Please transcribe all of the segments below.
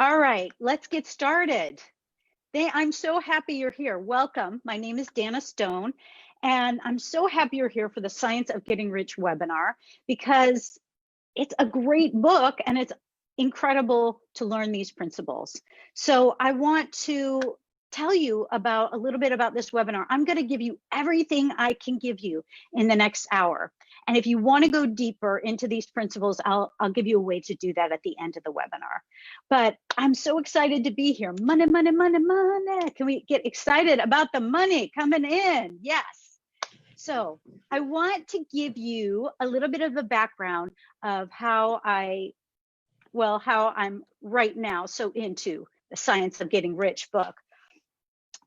All right, let's get started. I'm so happy you're here. Welcome. My name is Dana Stone, and I'm so happy you're here for the Science of Getting Rich webinar because it's a great book and it's incredible to learn these principles. So I want to tell you a little bit about this webinar. I'm going to give you everything I can give you in the next hour. And if you want to go deeper into these principles, I'll give you a way to do that at the end of the webinar. But I'm so excited to be here. Money, money, money, money. Can we get excited about the money coming in? Yes. So I want to give you a little bit of a background of how I'm right now so into the Science of Getting Rich book.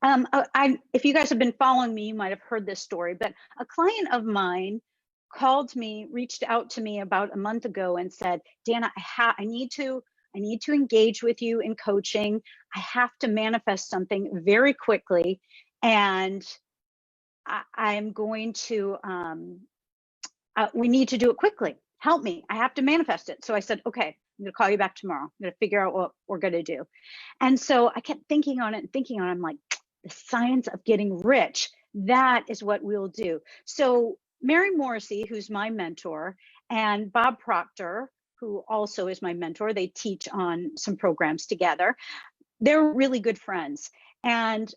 If you guys have been following me, you might have heard this story, but a client of mine called me, reached out to me about a month ago and said, Dana, I need to engage with you in coaching. I have to manifest something very quickly. And I'm going to, we need to do it quickly. Help me, I have to manifest it. So I said, okay, I'm gonna call you back tomorrow. I'm gonna figure out what we're gonna do. And so I kept thinking on it. I'm like, the science of getting rich, that is what we'll do. So Mary Morrissey, who's my mentor, and Bob Proctor, who also is my mentor, they teach on some programs together. They're really good friends. And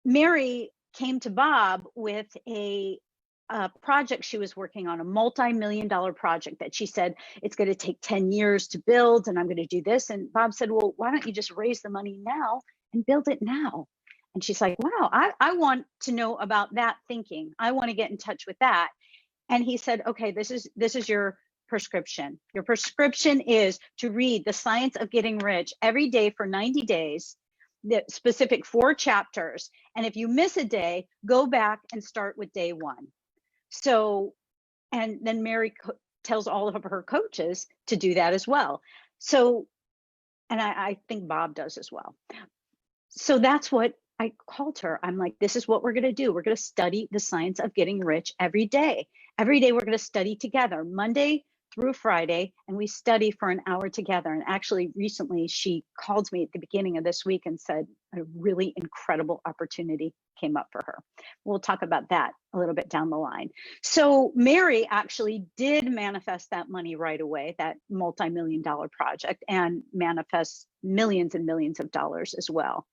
Mary came to Bob with a project she was working on, a multi-million-dollar project that she said, it's going to take 10 years to build, and I'm going to do this. And Bob said, well, why don't you just raise the money now and build it now? And she's like, wow, I want to know about that thinking. I want to get in touch with that. And he said, okay, this is your prescription. Your prescription is to read The Science of Getting Rich every day for 90 days, the specific 4 chapters. And if you miss a day, go back and start with day 1. So, and then Mary tells all of her coaches to do that as well. So, and I think Bob does as well. So that's what I called her. I'm like, this is what we're going to do. We're going to study the science of getting rich every day. Every day we're going to study together, Monday through Friday, and we study for an hour together. And actually recently she called me at the beginning of this week and said a really incredible opportunity came up for her. We'll talk about that a little bit down the line. So Mary actually did manifest that money right away, that multi-million-dollar project, and manifest millions and millions of dollars as well.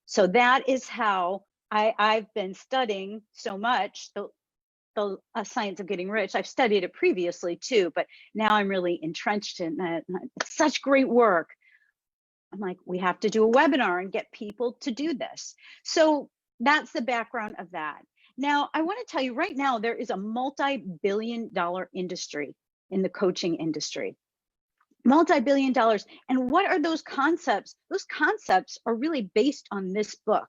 So that is how I've been studying so much the science of getting rich. I've studied it previously too, but now I'm really entrenched in it. It's such great work. I'm like, we have to do a webinar and get people to do this. So that's the background of that. Now, I want to tell you right now, there is a multi-billion-dollar industry in the coaching industry. Multi-billion dollars. And what are those concepts? Those concepts are really based on this book.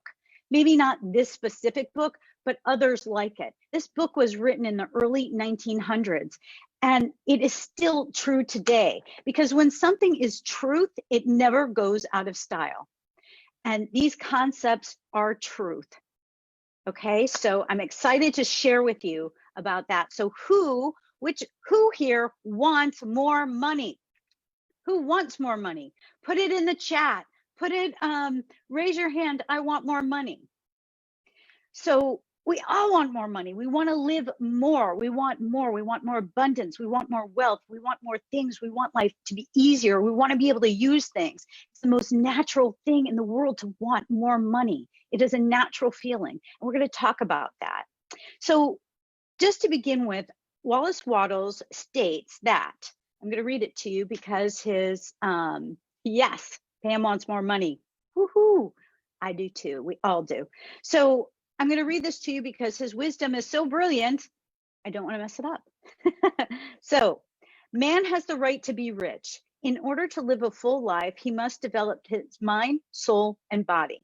Maybe not this specific book, but others like it. This book was written in the early 1900s, and it is still true today, because when something is truth, it never goes out of style. And these concepts are truth. Okay, so I'm excited to share with you about that. So who here wants more money? Who wants more money? Put it in the chat. Raise your hand, I want more money. So we all want more money. We want to live more. We want more. We want more abundance. We want more wealth. We want more things. We want life to be easier. We want to be able to use things. It's the most natural thing in the world to want more money. It is a natural feeling. And we're going to talk about that. So just to begin with, Wallace states that, I'm going to read it to you because his, yes, Pam wants more money. Woohoo! I do too. We all do. So I'm going to read this to you because his wisdom is so brilliant. I don't want to mess it up. So, man has the right to be rich. In order to live a full life, he must develop his mind, soul, and body.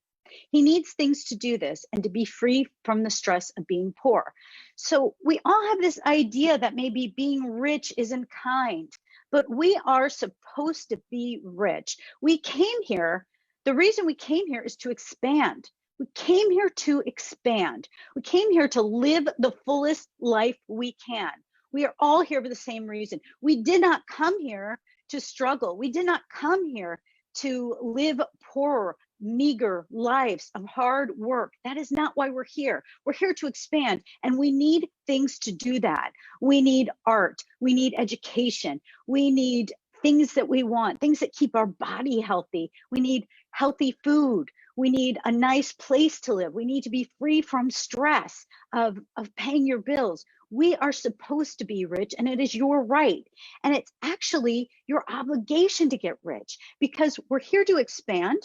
He needs things to do this and to be free from the stress of being poor. So we all have this idea that maybe being rich isn't kind, but we are supposed to be rich. We came here, the reason we came here is to expand. We came here to expand. We came here to live the fullest life we can. We are all here for the same reason. We did not come here to struggle. We did not come here to live poorer, meager lives of hard work. That is not why we're here. We're here to expand, and we need things to do that. We need art, we need education, we need things that we want, things that keep our body healthy. We need healthy food. We need a nice place to live. We need to be free from stress of paying your bills. We are supposed to be rich, and it is your right. And it's actually your obligation to get rich, because we're here to expand.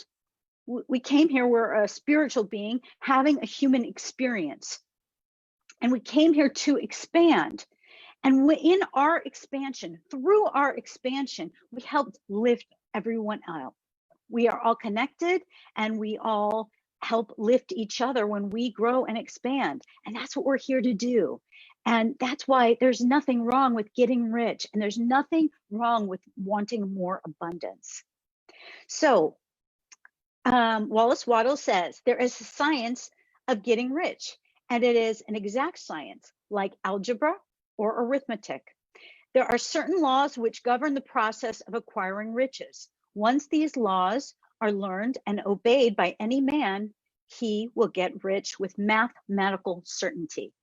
We came here, we're a spiritual being having a human experience. And we came here to expand. And in our expansion, through our expansion, we helped lift everyone out. We are all connected, and we all help lift each other when we grow and expand. And that's what we're here to do. And that's why there's nothing wrong with getting rich, and there's nothing wrong with wanting more abundance. So Wallace Wattles says there is a science of getting rich, and it is an exact science like algebra or arithmetic. There are certain laws which govern the process of acquiring riches. Once these laws are learned and obeyed by any man, he will get rich with mathematical certainty.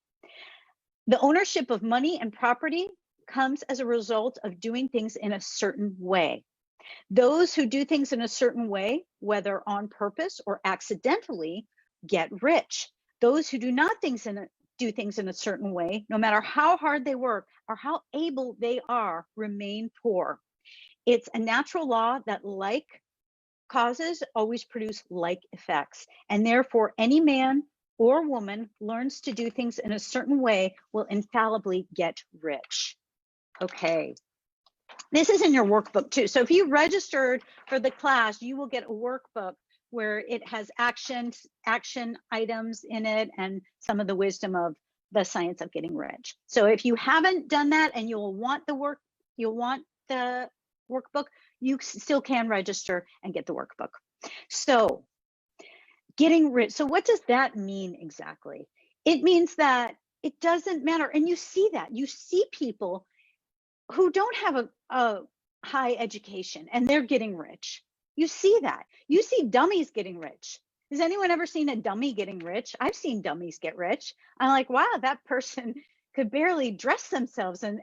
The ownership of money and property comes as a result of doing things in a certain way. Those who do things in a certain way, whether on purpose or accidentally, get rich. Those who do not do things in a certain way, no matter how hard they work or how able they are, remain poor. It's a natural law that like causes always produce like effects, and therefore any man or woman learns to do things in a certain way will infallibly get rich. Okay. This is in your workbook too. So if you registered for the class, you will get a workbook where it has action items in it and some of the wisdom of the science of getting rich. So if you haven't done that and you'll want the workbook, you still can register and get the workbook. So getting rich. So what does that mean exactly? It means that it doesn't matter. And you see that. You see people who don't have a high education and they're getting rich. You see that. You see dummies getting rich. Has anyone ever seen a dummy getting rich? I've seen dummies get rich. I'm like, wow, that person could barely dress themselves and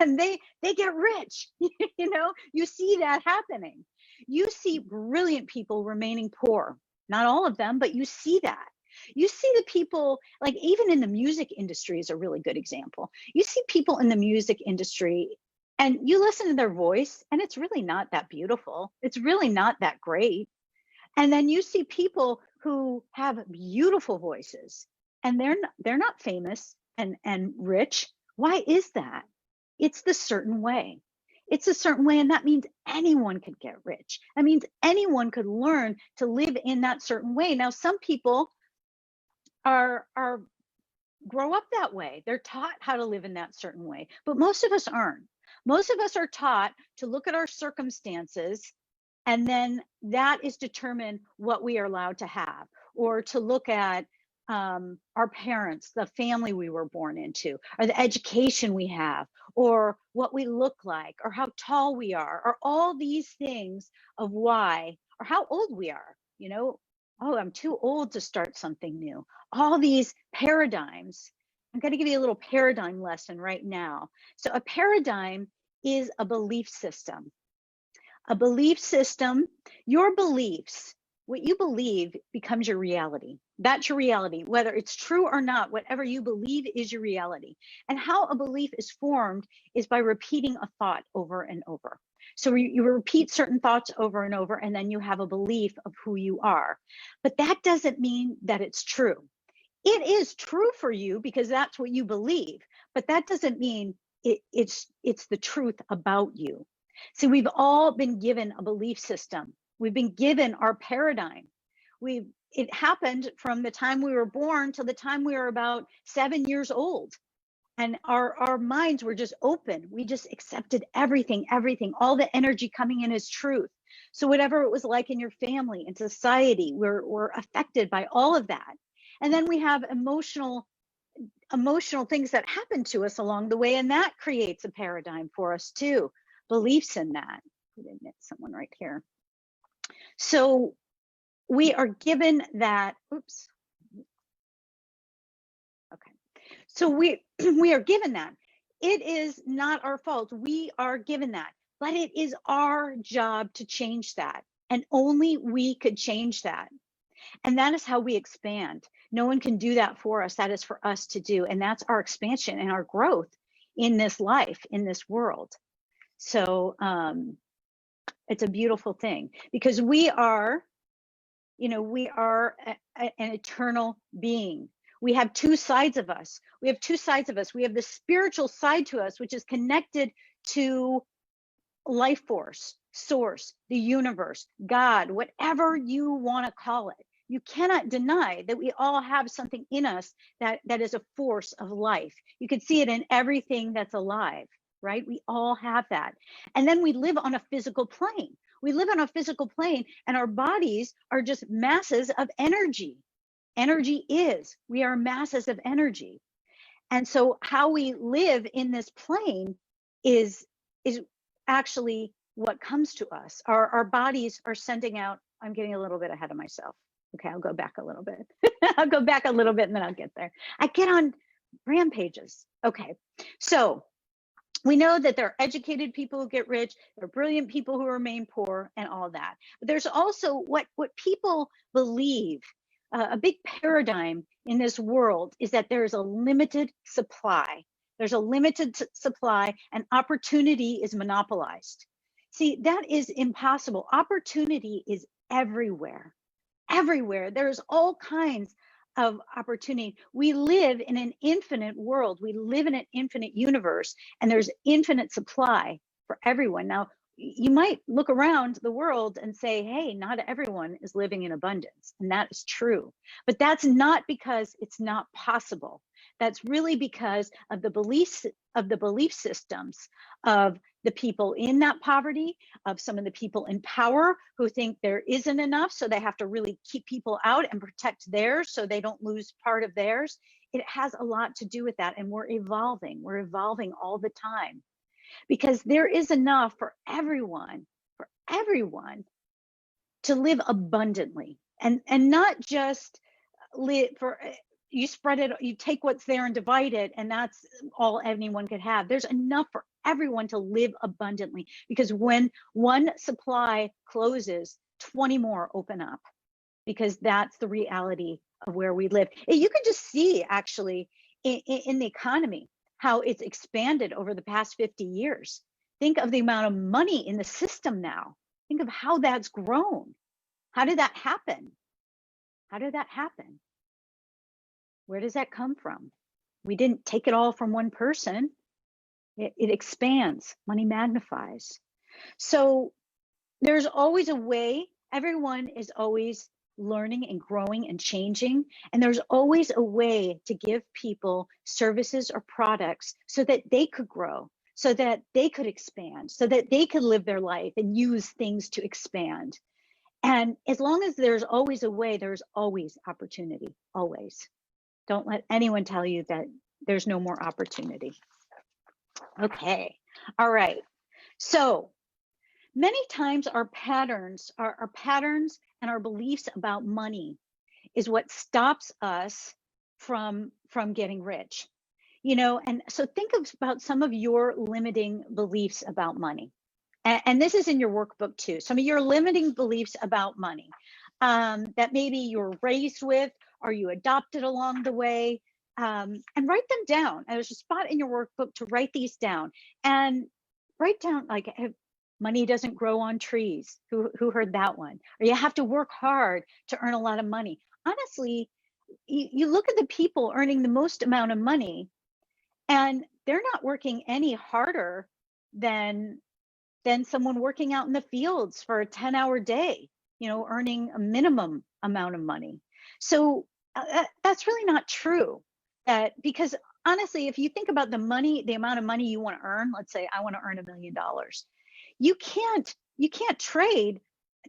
they get rich. You know, you see that happening. You see brilliant people remaining poor. Not all of them, but you see that. You see the people, like even in the music industry is a really good example. You see people in the music industry and you listen to their voice and it's really not that beautiful. It's really not that great. And then you see people who have beautiful voices and they're not famous and rich. Why is that? It's the certain way. It's a certain way, and that means anyone could get rich. That means anyone could learn to live in that certain way. Now, some people are grow up that way. They're taught how to live in that certain way, but most of us aren't. Most of us are taught to look at our circumstances, and then that is determine what we are allowed to have, or to look at our parents, the family we were born into, or the education we have, or what we look like, or how tall we are, or all these things of why, or how old we are. You know, oh, I'm too old to start something new. All these paradigms. I'm going to give you a little paradigm lesson right now. So a paradigm is a belief system. A belief system, your beliefs, what you believe becomes your reality. That's your reality, whether it's true or not. Whatever you believe is your reality. And how a belief is formed is by repeating a thought over and over. So you repeat certain thoughts over and over, and then you have a belief of who you are. But that doesn't mean that it's true. It is true for you because that's what you believe, but that doesn't mean it's the truth about you. So we've all been given a belief system. We've been given our paradigm. It happened from the time we were born till the time we were about 7 years old. And our minds were just open. We just accepted everything, all the energy coming in as truth. So whatever it was like in your family and society, we're affected by all of that. And then we have emotional things that happen to us along the way, and that creates a paradigm for us too. Beliefs in that. We didn't get someone right here. So we are given that, oops. Okay. So we are given that. It is not our fault. We are given that, but it is our job to change that. And only we could change that. And that is how we expand. No one can do that for us. That is for us to do. And that's our expansion and our growth in this life, in this world. So it's a beautiful thing, because we are, we are an eternal being. We have two sides of us. We have two sides of us. We have the spiritual side to us, which is connected to life force, source, the universe, God, whatever you want to call it. You cannot deny that we all have something in us that is a force of life. You can see it in everything that's alive, right? We all have that. And then we live on a physical plane. We live on a physical plane, and our bodies are just masses of energy. Energy is, we are masses of energy. And so how we live in this plane is actually what comes to us. Our bodies are sending out, I'm getting a little bit ahead of myself. Okay, I'll go back a little bit. I'll go back a little bit and then I'll get there. I get on rampages. Okay, so we know that there are educated people who get rich, there are brilliant people who remain poor, and all that. But there's also what people believe. A big paradigm in this world is that there is a limited supply. There's a limited supply, and opportunity is monopolized. See, that is impossible. Opportunity is everywhere. Everywhere. There's all kinds of opportunity. We live in an infinite world. We live in an infinite universe, and there's infinite supply for everyone. Now, you might look around the world and say, hey, not everyone is living in abundance. And that is true. But that's not because it's not possible. That's really because of the belief systems of the people in that poverty, of some of the people in power who think there isn't enough, so they have to really keep people out and protect theirs so they don't lose part of theirs. It has a lot to do with that, and we're evolving all the time, because there is enough for everyone to live abundantly, and not just live for, you spread it, you take what's there and divide it, and that's all anyone could have. There's enough for everyone to live abundantly, because when one supply closes, 20 more open up, because that's the reality of where we live. You can just see, actually, in the economy, how it's expanded over the past 50 years. Think of the amount of money in the system now. Think of how that's grown. How did that happen? How did that happen? Where does that come from? We didn't take it all from one person. It expands, money magnifies. So there's always a way. Everyone is always learning and growing and changing. And there's always a way to give people services or products so that they could grow, so that they could expand, so that they could live their life and use things to expand. And as long as there's always a way, there's always opportunity, always. Don't let anyone tell you that there's no more opportunity. Okay, all right. So many times our patterns and our beliefs about money is what stops us from getting rich. And so think about some of your limiting beliefs about money. And this is in your workbook too. Some of your limiting beliefs about money that maybe you were raised with or you adopted along the way, and write them down. And there's a spot in your workbook to write these down, and write down, like, money doesn't grow on trees. Who heard that one? Or you have to work hard to earn a lot of money. Honestly, you look at the people earning the most amount of money, and they're not working any harder than someone working out in the fields for a 10-hour day, earning a minimum amount of money. So that's really not true. Because honestly, if you think about the amount of money you want to earn, let's say I want to earn $1 million. You can't trade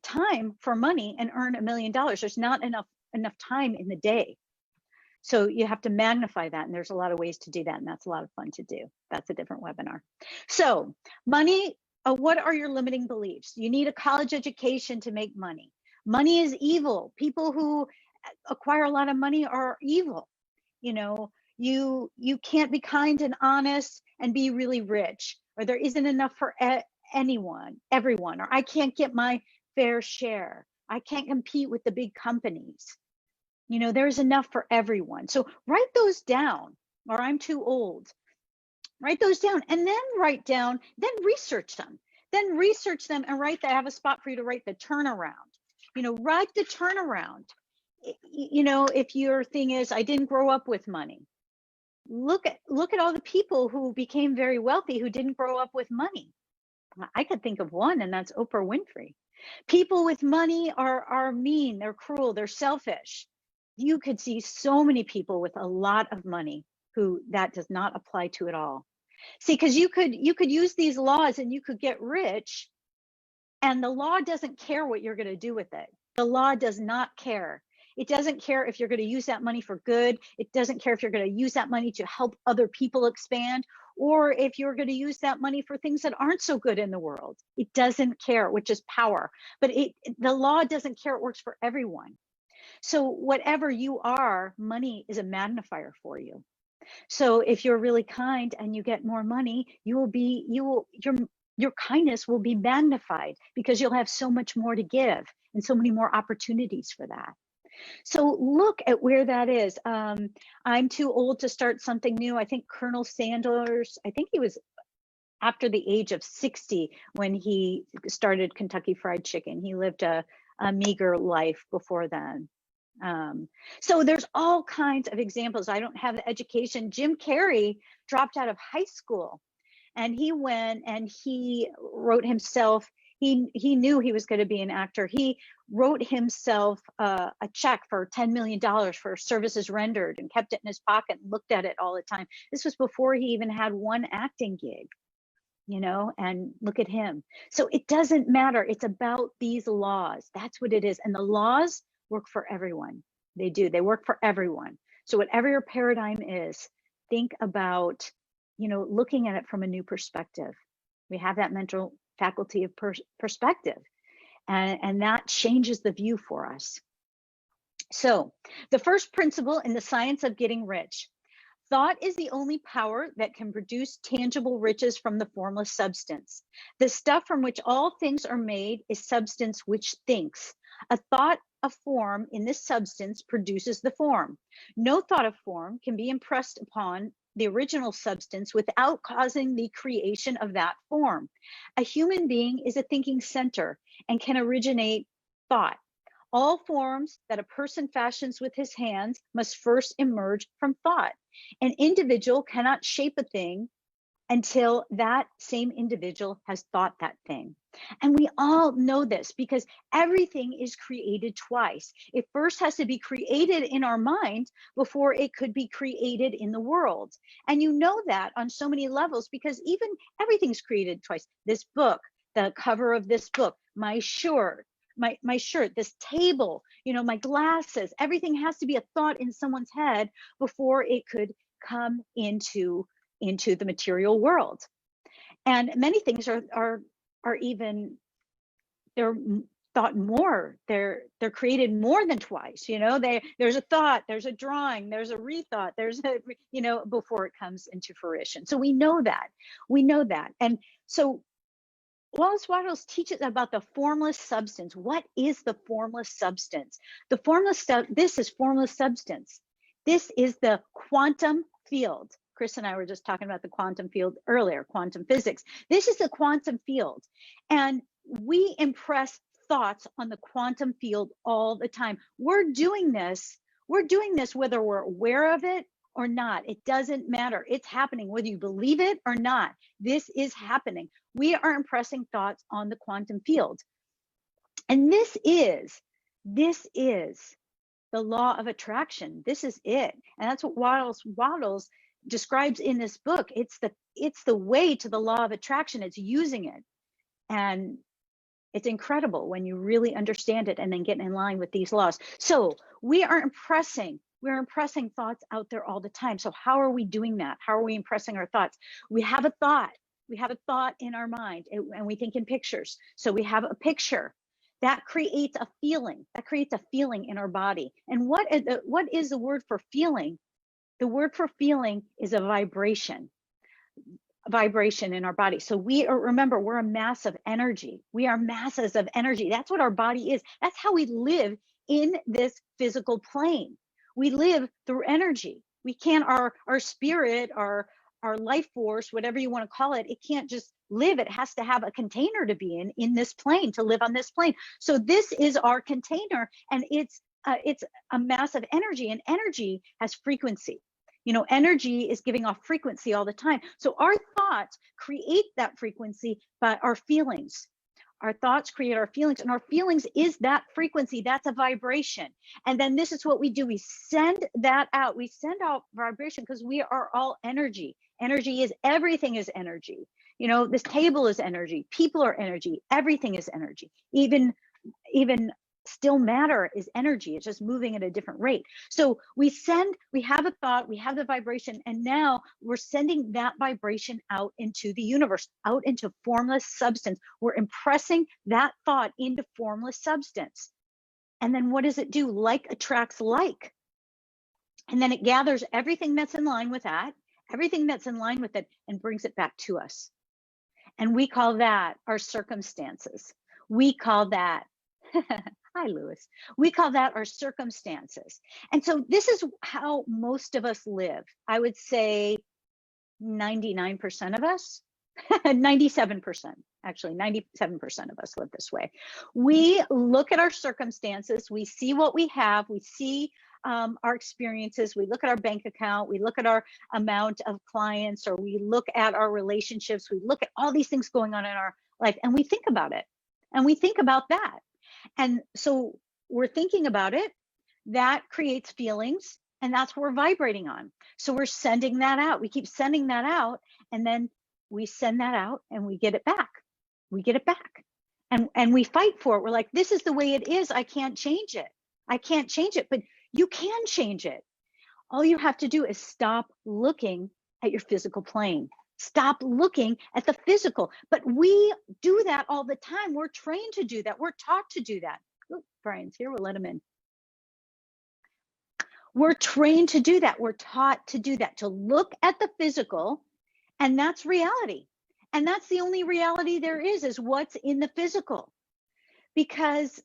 time for money and earn $1 million. There's not enough time in the day. So you have to magnify that, and there's a lot of ways to do that, and that's a lot of fun to do. That's a different webinar. So money, what are your limiting beliefs? You need a college education to make money. Money is evil. People who acquire a lot of money are evil. You know, you can't be kind and honest and be really rich, or there isn't enough for everyone, or I can't get my fair share. I can't compete with the big companies. You know, there's enough for everyone. So write those down, or I'm too old. Write those down, and then research them. Then research them and write that. I have a spot for you to write the turnaround. You know, write the turnaround. You know, if your thing is, I didn't grow up with money, look at all the people who became very wealthy who didn't grow up with money. I could think of one, and that's Oprah Winfrey. People with money are mean, they're cruel, they're selfish. You could see so many people with a lot of money who that does not apply to at all. See, because you could use these laws and you could get rich, and the law doesn't care what you're going to do with it. The law does not care. It doesn't care if you're going to use that money for good. It doesn't care if you're going to use that money to help other people expand, or if you're going to use that money for things that aren't so good in the world. It doesn't care, which is power. But the law doesn't care. It works for everyone. So whatever you are, money is a magnifier for you. So if you're really kind and you get more money, your kindness will be magnified because you'll have so much more to give and so many more opportunities for that. So look at where that is. I'm too old to start something new. I think Colonel Sanders, I think he was after the age of 60 when he started Kentucky Fried Chicken. He lived a meager life before then. So there's all kinds of examples. I don't have the education. Jim Carrey dropped out of high school, and he went and he wrote himself, he knew he was going to be an actor. He wrote himself a check for $10 million for services rendered and kept it in his pocket and looked at it all the time. This was before he even had one acting gig, you know, and look at him. So it doesn't matter. It's about these laws. That's what it is. And the laws work for everyone. They do. They work for everyone. So whatever your paradigm is, think about, you know, looking at it from a new perspective. We have that mental faculty of perspective, and that changes the view for us. So the first principle in the science of getting rich: thought is the only power that can produce tangible riches from the formless substance. The stuff from which all things are made is substance which thinks. A thought of form in this substance produces the form. No thought of form can be impressed upon the original substance without causing the creation of that form. A human being is a thinking center and can originate thought. All forms that a person fashions with his hands must first emerge from thought. An individual cannot shape a thing until that same individual has thought that thing. And we all know this because everything is created twice. It first has to be created in our mind before it could be created in the world. And you know that on so many levels because even everything's created twice. This book, the cover of this book, my shirt, this table, you know, my glasses, everything has to be a thought in someone's head before it could come into the material world. And many things are even, they're thought more, they're created more than twice, you know. There's a thought, there's a drawing, there's a rethought, there's a, you know, before it comes into fruition. So we know that. And so Wattles teaches about the formless substance. What is the formless substance? This is formless substance. This is the quantum field. Chris and I were just talking about the quantum field earlier, quantum physics. This is the quantum field. And we impress thoughts on the quantum field all the time. We're doing this whether we're aware of it or not. It doesn't matter. It's happening whether you believe it or not. This is happening. We are impressing thoughts on the quantum field. And this is the law of attraction. This is it. And that's what Wattles describes in this book. It's the way to the law of attraction. It's using it. And it's incredible when you really understand it and then get in line with these laws. So we're impressing thoughts out there all the time. So how are we doing that? How are we impressing our thoughts? We have a thought in our mind, and we think in pictures. So we have a picture. that creates a feeling. That creates a feeling in our body. And what is the word for feeling? The word for feeling is a vibration in our body. So remember, we're a mass of energy. We are masses of energy. That's what our body is. That's how we live in this physical plane. We live through energy. We can't, our spirit, our life force, whatever you want to call it, it can't just live. It has to have a container to be in this plane, to live on this plane. So this is our container, and it's a mass of energy, and energy has frequency. You know, energy is giving off frequency all the time. So our thoughts create that frequency by our feelings. Our thoughts create our feelings, and our feelings is that frequency. That's a vibration. And then this is what we do. We send that out. We send out vibration because we are all energy. Energy is, everything is energy. You know, this table is energy. People are energy. Everything is energy. Even still matter is energy. It's just moving at a different rate. So we have a thought, we have the vibration, and now we're sending that vibration out into the universe, out into formless substance. We're impressing that thought into formless substance. And then what does it do? Like attracts like. And then it gathers everything that's in line with that, everything that's in line with it, and brings it back to us. And we call that our circumstances. We call that hi, Lewis. We call that our circumstances. And so this is how most of us live. I would say 99% of us, 97%, actually 97% of us live this way. We look at our circumstances, we see what we have, we see our experiences, we look at our bank account, we look at our amount of clients, or we look at our relationships, we look at all these things going on in our life, and we think about it. And we think about that. And so we're thinking about it, that creates feelings, and that's what we're vibrating on. So we're sending that out. We keep sending that out, and then we send that out and we get it back. We get it back. And we fight for it. We're like, this is the way it is. I can't change it. I can't change it, but you can change it. All you have to do is stop looking at your physical plane. Stop looking at the physical. But we do that all the time. We're trained to do that. We're taught to do that. Ooh, Brian's here. We'll let him in. We're trained to do that. We're taught to do that, to look at the physical, and that's reality. And that's the only reality there is what's in the physical. Because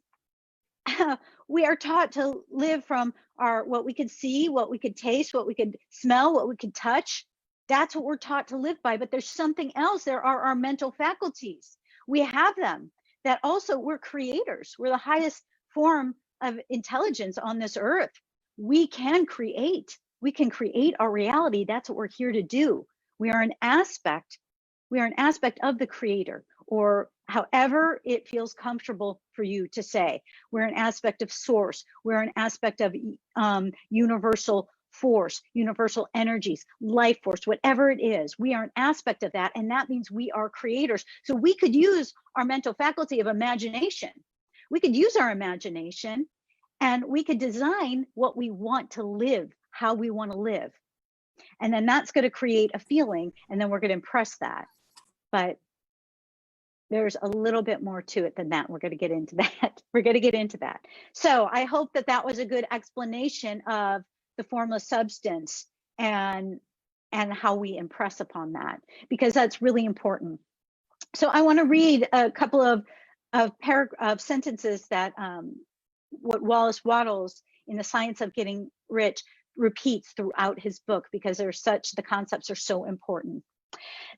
we are taught to live from what we could see, what we could taste, what we could smell, what we could touch. That's what we're taught to live by. But there's something else. There are our mental faculties. We have them. That also, we're creators. We're the highest form of intelligence on this earth. We can create. We can create our reality. That's what we're here to do. We are an aspect of the creator, or however it feels comfortable for you to say. We're an aspect of source. We're an aspect of universal force, universal energies, life force, whatever it is. We are an aspect of that, and that means we are creators. So we could use our mental faculty of imagination. We could use our imagination, and we could design what we want to live, how we want to live. And then that's going to create a feeling, and then we're going to impress that. But there's a little bit more to it than that. We're going to get into that. We're going to get into that. So I hope that that was a good explanation of the formless substance and how we impress upon that, because that's really important. So I want to read a couple of sentences that what Wallace in The Science of Getting Rich repeats throughout his book, because the concepts are so important.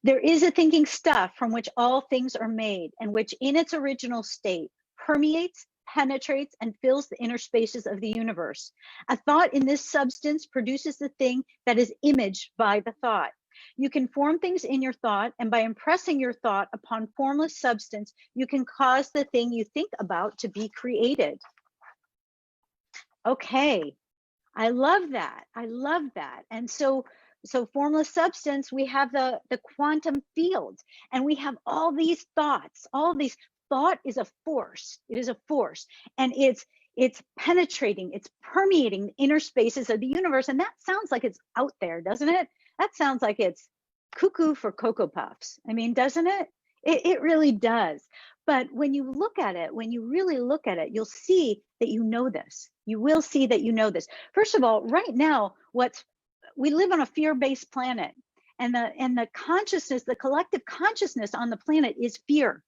There is a thinking stuff from which all things are made, and which in its original state permeates, penetrates, and fills the inner spaces of the universe. A thought in this substance produces the thing that is imaged by the thought. You can form things in your thought, and by impressing your thought upon formless substance, you can cause the thing you think about to be created. Okay, I love that. I love that. And so formless substance, we have the quantum fields, and we have all these thoughts, thought is a force. It is a force, and it's penetrating, it's permeating the inner spaces of the universe. And that sounds like it's out there, doesn't it? That sounds like it's cuckoo for Cocoa Puffs. I mean, doesn't it? It really does. But when you look at it, when you really look at it, you'll see that you know this. You will see that you know this. First of all, right now, we live on a fear-based planet, and the consciousness, the collective consciousness on the planet is fear.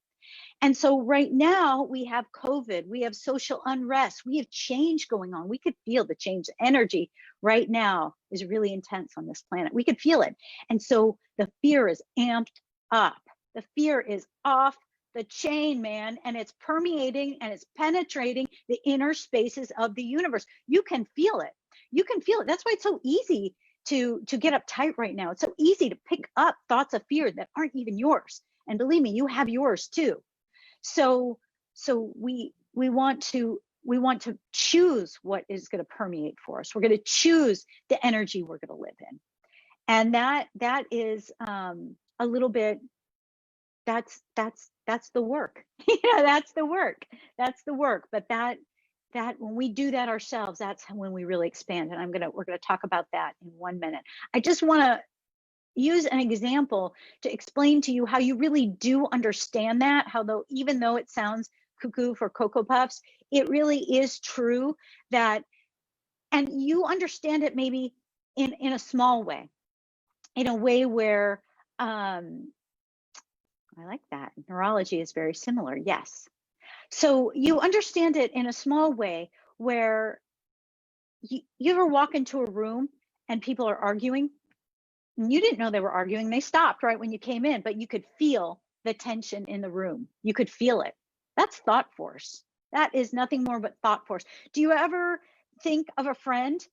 And so right now we have COVID, we have social unrest, we have change going on. We could feel the change. Energy right now is really intense on this planet. We could feel it. And so the fear is amped up. The fear is off the chain, man, and it's permeating and it's penetrating the inner spaces of the universe. You can feel it. You can feel it. That's why it's so easy to get uptight right now. It's so easy to pick up thoughts of fear that aren't even yours. And believe me, you have yours too. So we want to choose what is going to permeate for us. We're going to choose the energy we're going to live in, and that is a little bit. That's the work. That's the work. That's the work. But that when we do that ourselves, that's when we really expand. And we're gonna talk about that in 1 minute. I just want to use an example to explain to you how you really do understand that, even though it sounds cuckoo for Cocoa Puffs, it really is true that, and you understand it maybe in a small way, in a way where, I like that. Neurology is very similar, yes. So you understand it in a small way where you ever walk into a room and people are arguing, and you didn't know they were arguing. They stopped right when you came in, but you could feel the tension in the room. You could feel it. That's thought force. That is nothing more but thought force. Do you ever think of a friend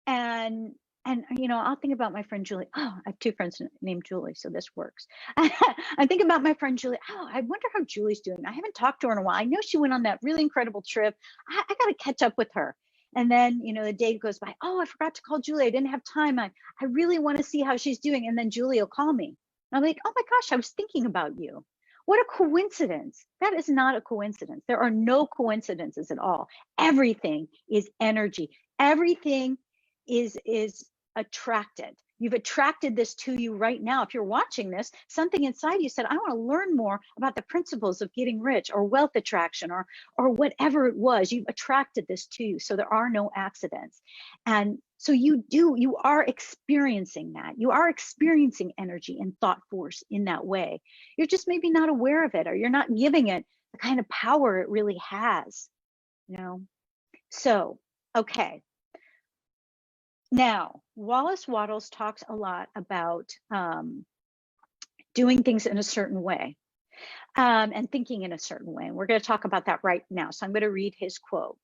and I'll think about my friend Julie. Oh, I have two friends named Julie, so this works. I think about my friend Julie. Oh, I wonder how Julie's doing. I haven't talked to her in a while. I know she went on that really incredible trip. I got to catch up with her. And then, the day goes by. Oh, I forgot to call Julie. I didn't have time. I really want to see how she's doing. And then Julie will call me. And I'm like, oh my gosh, I was thinking about you. What a coincidence. That is not a coincidence. There are no coincidences at all. Everything is energy. Everything is attracted. You've attracted this to you right now. If you're watching this, something inside you said, I want to learn more about the principles of getting rich or wealth attraction or whatever it was. You've attracted this to you. So there are no accidents. And so you are experiencing that. You are experiencing energy and thought force in that way. You're just maybe not aware of it, or you're not giving it the kind of power it really has, So, okay. Now, Wattles talks a lot about doing things in a certain way and thinking in a certain way. And we're going to talk about that right now. So I'm going to read his quote.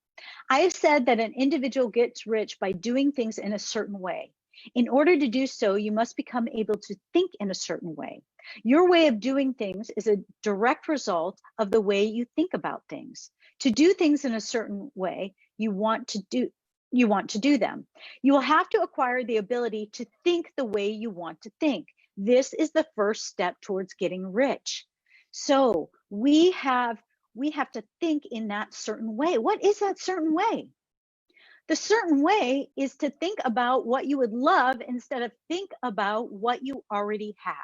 I have said that an individual gets rich by doing things in a certain way. In order to do so, you must become able to think in a certain way. Your way of doing things is a direct result of the way you think about things. To do things in a certain way, you want to do them. You will have to acquire the ability to think the way you want to think. This is the first step towards getting rich. So we have to think in that certain way. What is that certain way? The certain way is to think about what you would love instead of think about what you already have.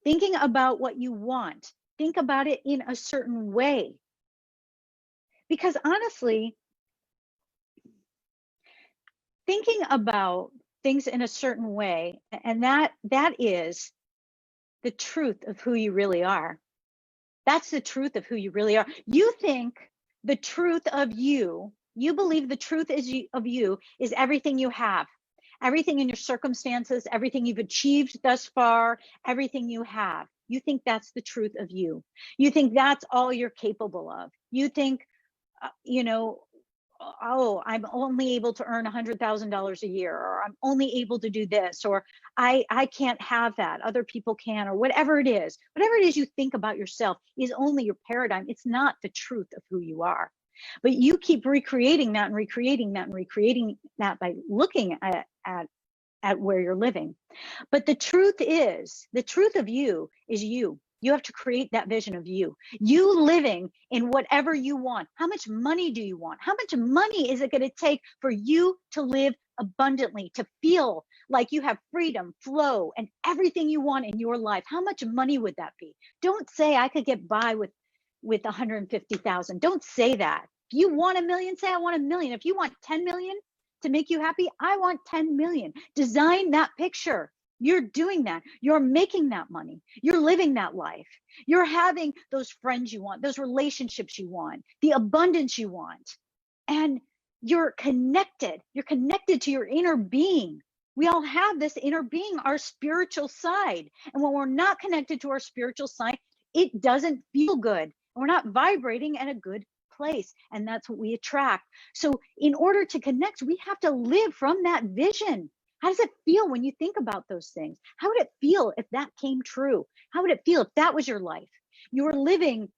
Thinking about what you want. Think about it in a certain way. Because honestly, thinking about things in a certain way, and that is the truth of who you really are. That's the truth of who you really are. You think the truth of you believe the truth of you is everything you have, everything in your circumstances, everything you've achieved thus far, everything you have. You think that's the truth of you. You think that's all you're capable of. You think, oh, I'm only able to earn $100,000 a year, or I'm only able to do this, or I can't have that, other people can, or whatever it is you think about yourself is only your paradigm. It's not the truth of who you are. But you keep recreating that and recreating that and recreating that by looking at where you're living. But the truth of you is you. You have to create that vision of you living in whatever you want. How much money do you want? How much money is it going to take for you to live abundantly, to feel like you have freedom, flow, and everything you want in your life? How much money would that be? Don't say I could get by with, with 150,000. Don't say that. If you want 1 million, say I want 1 million. If you want 10 million to make you happy, I want 10 million. Design that picture. You're doing that. You're making that money. You're living that life. You're having those friends you want, those relationships you want, the abundance you want. And you're connected. You're connected to your inner being. We all have this inner being, our spiritual side. And when we're not connected to our spiritual side, it doesn't feel good. We're not vibrating at a good place. And that's what we attract. So in order to connect, we have to live from that vision. How does it feel when you think about those things? How would it feel if that came true? How would it feel if that was your life? You were living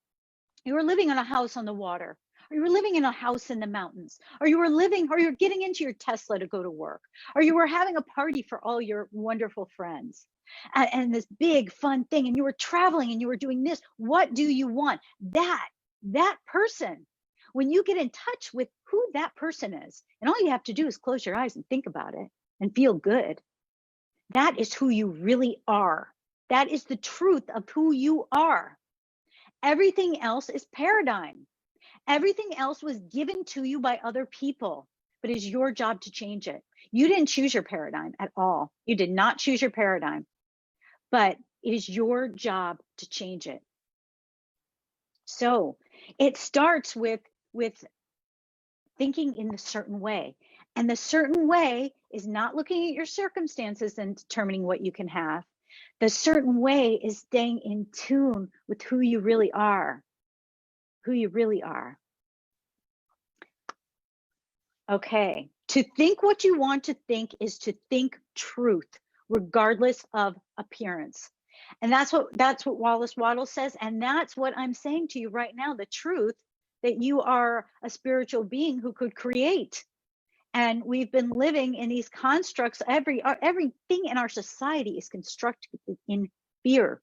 in a house on the water, or you were living in a house in the mountains, or you're getting into your Tesla to go to work, or you were having a party for all your wonderful friends and this big fun thing, and you were traveling and you were doing this. What do you want? That person, when you get in touch with who that person is, and all you have to do is close your eyes and think about it and feel good. That is who you really are. That is the truth of who you are. Everything else is paradigm. Everything else was given to you by other people, but it's your job to change it. You didn't choose your paradigm at all. You did not choose your paradigm, but it is your job to change it. So it starts with thinking in a certain way. And the certain way is not looking at your circumstances and determining what you can have. The certain way is staying in tune with who you really are. Who you really are. Okay, to think what you want to think is to think truth, regardless of appearance. And that's what Wallace says, and that's what I'm saying to you right now, the truth that you are a spiritual being who could create. And we've been living in these constructs. Everything in our society is constructed in fear.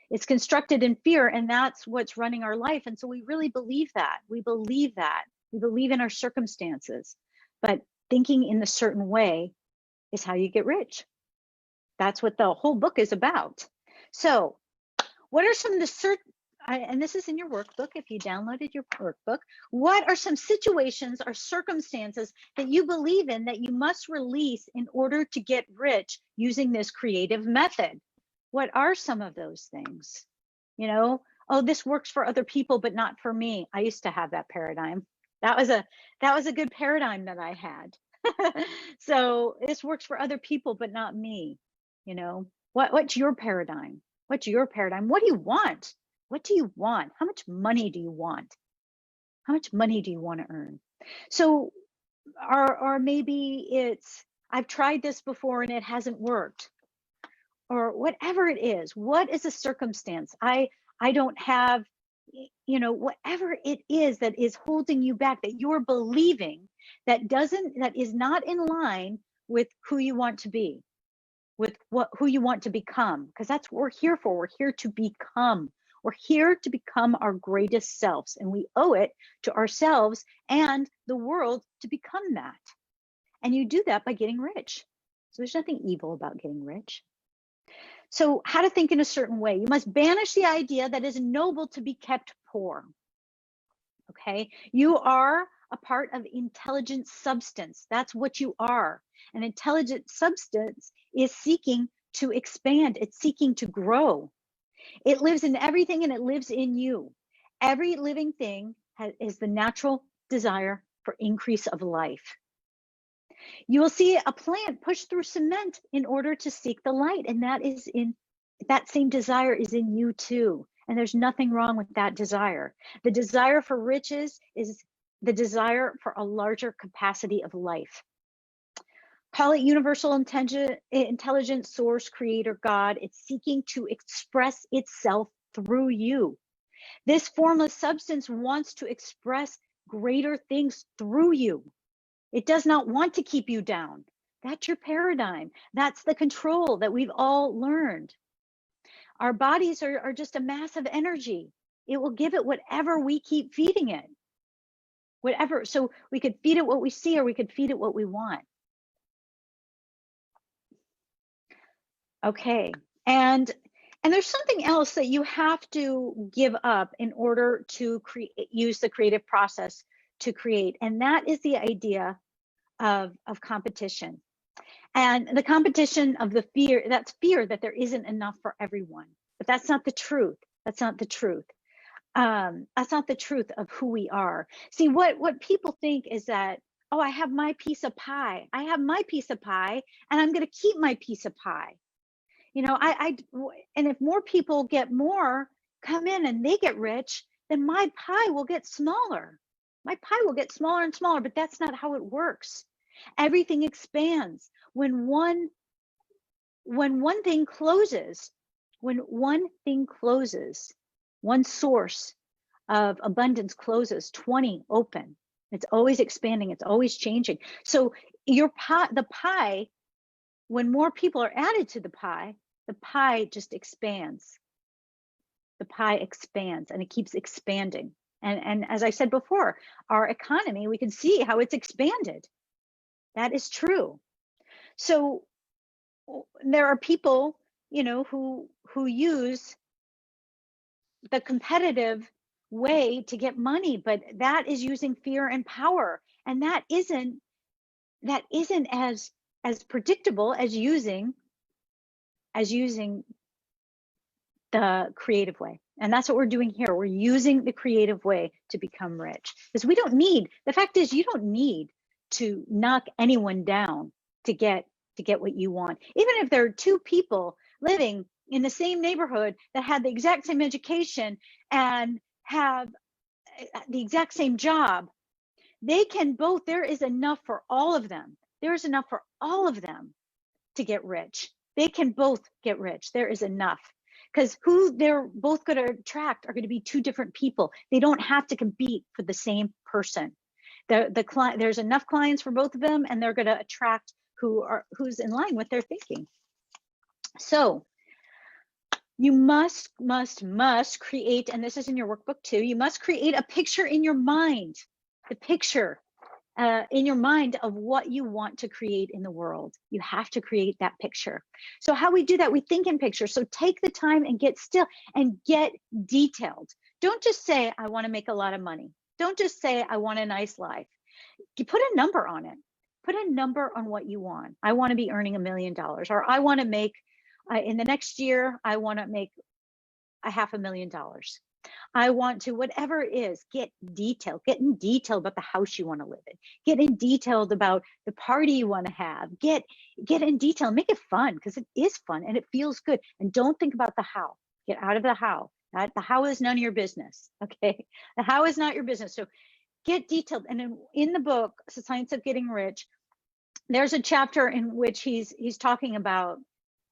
It's constructed in fear, and that's what's running our life. And so we really believe that. We believe that. We believe in our circumstances. But thinking in a certain way is how you get rich. That's what the whole book is about. So what are some of the and this is in your workbook if you downloaded your workbook, what are some situations or circumstances that you believe in that you must release in order to get rich using this creative method? What are some of those things? You know, oh, this works for other people, but not for me. I used to have that paradigm. That was a good paradigm that I had. So this works for other people, but not me. You know, what's your paradigm? What's your paradigm? What do you want? What do you want? How much money do you want? How much money do you want to earn? So, or maybe it's, I've tried this before and it hasn't worked, or whatever it is. What is a circumstance? I don't have, you know, whatever it is that is holding you back, that you're believing that is not in line with who you want to be, with who you want to become, because that's what we're here for. We're here to become. We're here to become our greatest selves, and we owe it to ourselves and the world to become that. And you do that by getting rich. So there's nothing evil about getting rich. So how to think in a certain way. You must banish the idea that it's noble to be kept poor. Okay, you are a part of intelligent substance. That's what you are. An intelligent substance is seeking to expand. It's seeking to grow. It lives in everything and it lives in you. Every living thing is the natural desire for increase of life. You will see a plant push through cement in order to seek the light, and that same desire is in you too. And there's nothing wrong with that desire. The desire for riches is the desire for a larger capacity of life. Call it universal intelligence, source, creator, God. It's seeking to express itself through you. This formless substance wants to express greater things through you. It does not want to keep you down. That's your paradigm. That's the control that we've all learned. Our bodies are just a mass of energy. It will give it whatever we keep feeding it. Whatever. So we could feed it what we see, or we could feed it what we want. Okay, and And there's something else that you have to give up in order to use the creative process to create. And that is the idea of competition. And the competition of the fear, that's fear that there isn't enough for everyone. But that's not the truth. That's not the truth. That's not the truth of who we are. See, what people think is that, oh, I have my piece of pie. I have my piece of pie, and I'm going to keep my piece of pie. You know, and if more people get more, come in and they get rich, then my pie will get smaller. My pie will get smaller and smaller, but that's not how it works. Everything expands. When one thing closes, one source of abundance closes, 20 open. It's always expanding, it's always changing. So your pie, the pie, when more people are added to the pie just expands. The pie expands and it keeps expanding. And as I said before, our economy, we can see how it's expanded. That is true. So there are people, you know, who use the competitive way to get money, but that is using fear and power. And that isn't as predictable as using the creative way. And that's what we're doing here. We're using the creative way to become rich, because we don't need, the fact is, you don't need to knock anyone down to get what you want. Even if there are two people living in the same neighborhood that had the exact same education and have the exact same job, they can both, there is enough for all of them. There is enough for all of them to get rich. They can both get rich. There is enough. Because who they're both going to attract are going to be two different people. They don't have to compete for the same person. The client, there's enough clients for both of them, and they're going to attract who's in line with their thinking. So you must create, and this is in your workbook too, you must create a picture in your mind, the picture in your mind of what you want to create in the world. You have to create that picture. So how we do that, we think in pictures. So take the time and get still and get detailed. Don't just say, I want to make a lot of money. Don't just say, I want a nice life. You put a number on it. Put a number on what you want. I want to be earning $1 million, or I want to make, in the next year, I want to make $500,000. I want to, whatever it is, get detailed. Get in detail about the house you want to live in. Get in detailed about the party you want to have. Get in detail. Make it fun, because it is fun and it feels good. And don't think about the how. Get out of the how. The how is none of your business. Okay, the how is not your business. So get detailed. And in the book, The Science of Getting Rich, there's a chapter in which he's talking about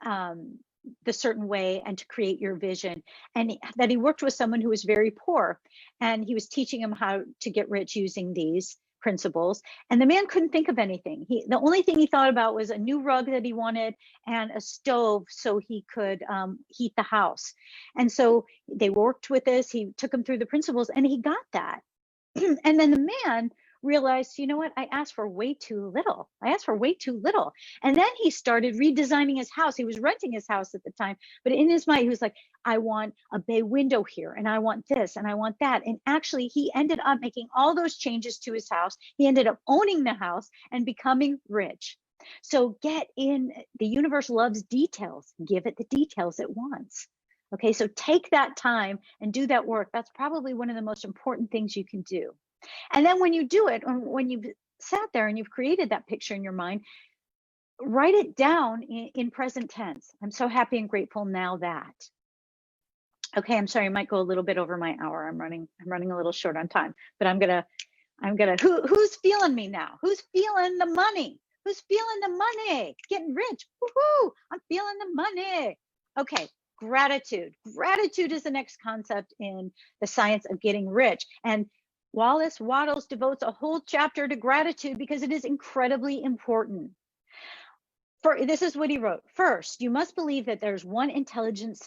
the certain way and to create your vision, and that he worked with someone who was very poor, and he was teaching him how to get rich using these principles. And the man couldn't think of anything. The only thing he thought about was a new rug that he wanted and a stove so he could heat the house. And so they worked with this. He took him through the principles and he got that. And then the man realized, you know what, I asked for way too little. I asked for way too little. And then he started redesigning his house. He was renting his house at the time, but in his mind, he was like, I want a bay window here, and I want this, and I want that. And actually, he ended up making all those changes to his house. He ended up owning the house and becoming rich. So get in, the universe loves details. Give it the details it wants. Okay, so take that time and do that work. That's probably one of the most important things you can do. And then when you do it, when you've sat there and you've created that picture in your mind, write it down in present tense. I'm so happy and grateful now that. Okay, I'm sorry, I might go a little bit over my hour. I'm running a little short on time, but I'm gonna, who's feeling me now? Who's feeling the money? Who's feeling the money? Getting rich, woohoo, I'm feeling the money. Okay, gratitude. Gratitude is the next concept in The Science of Getting Rich. And Wattles devotes a whole chapter to gratitude because it is incredibly important. This is what he wrote. First, you must believe that there's one intelligent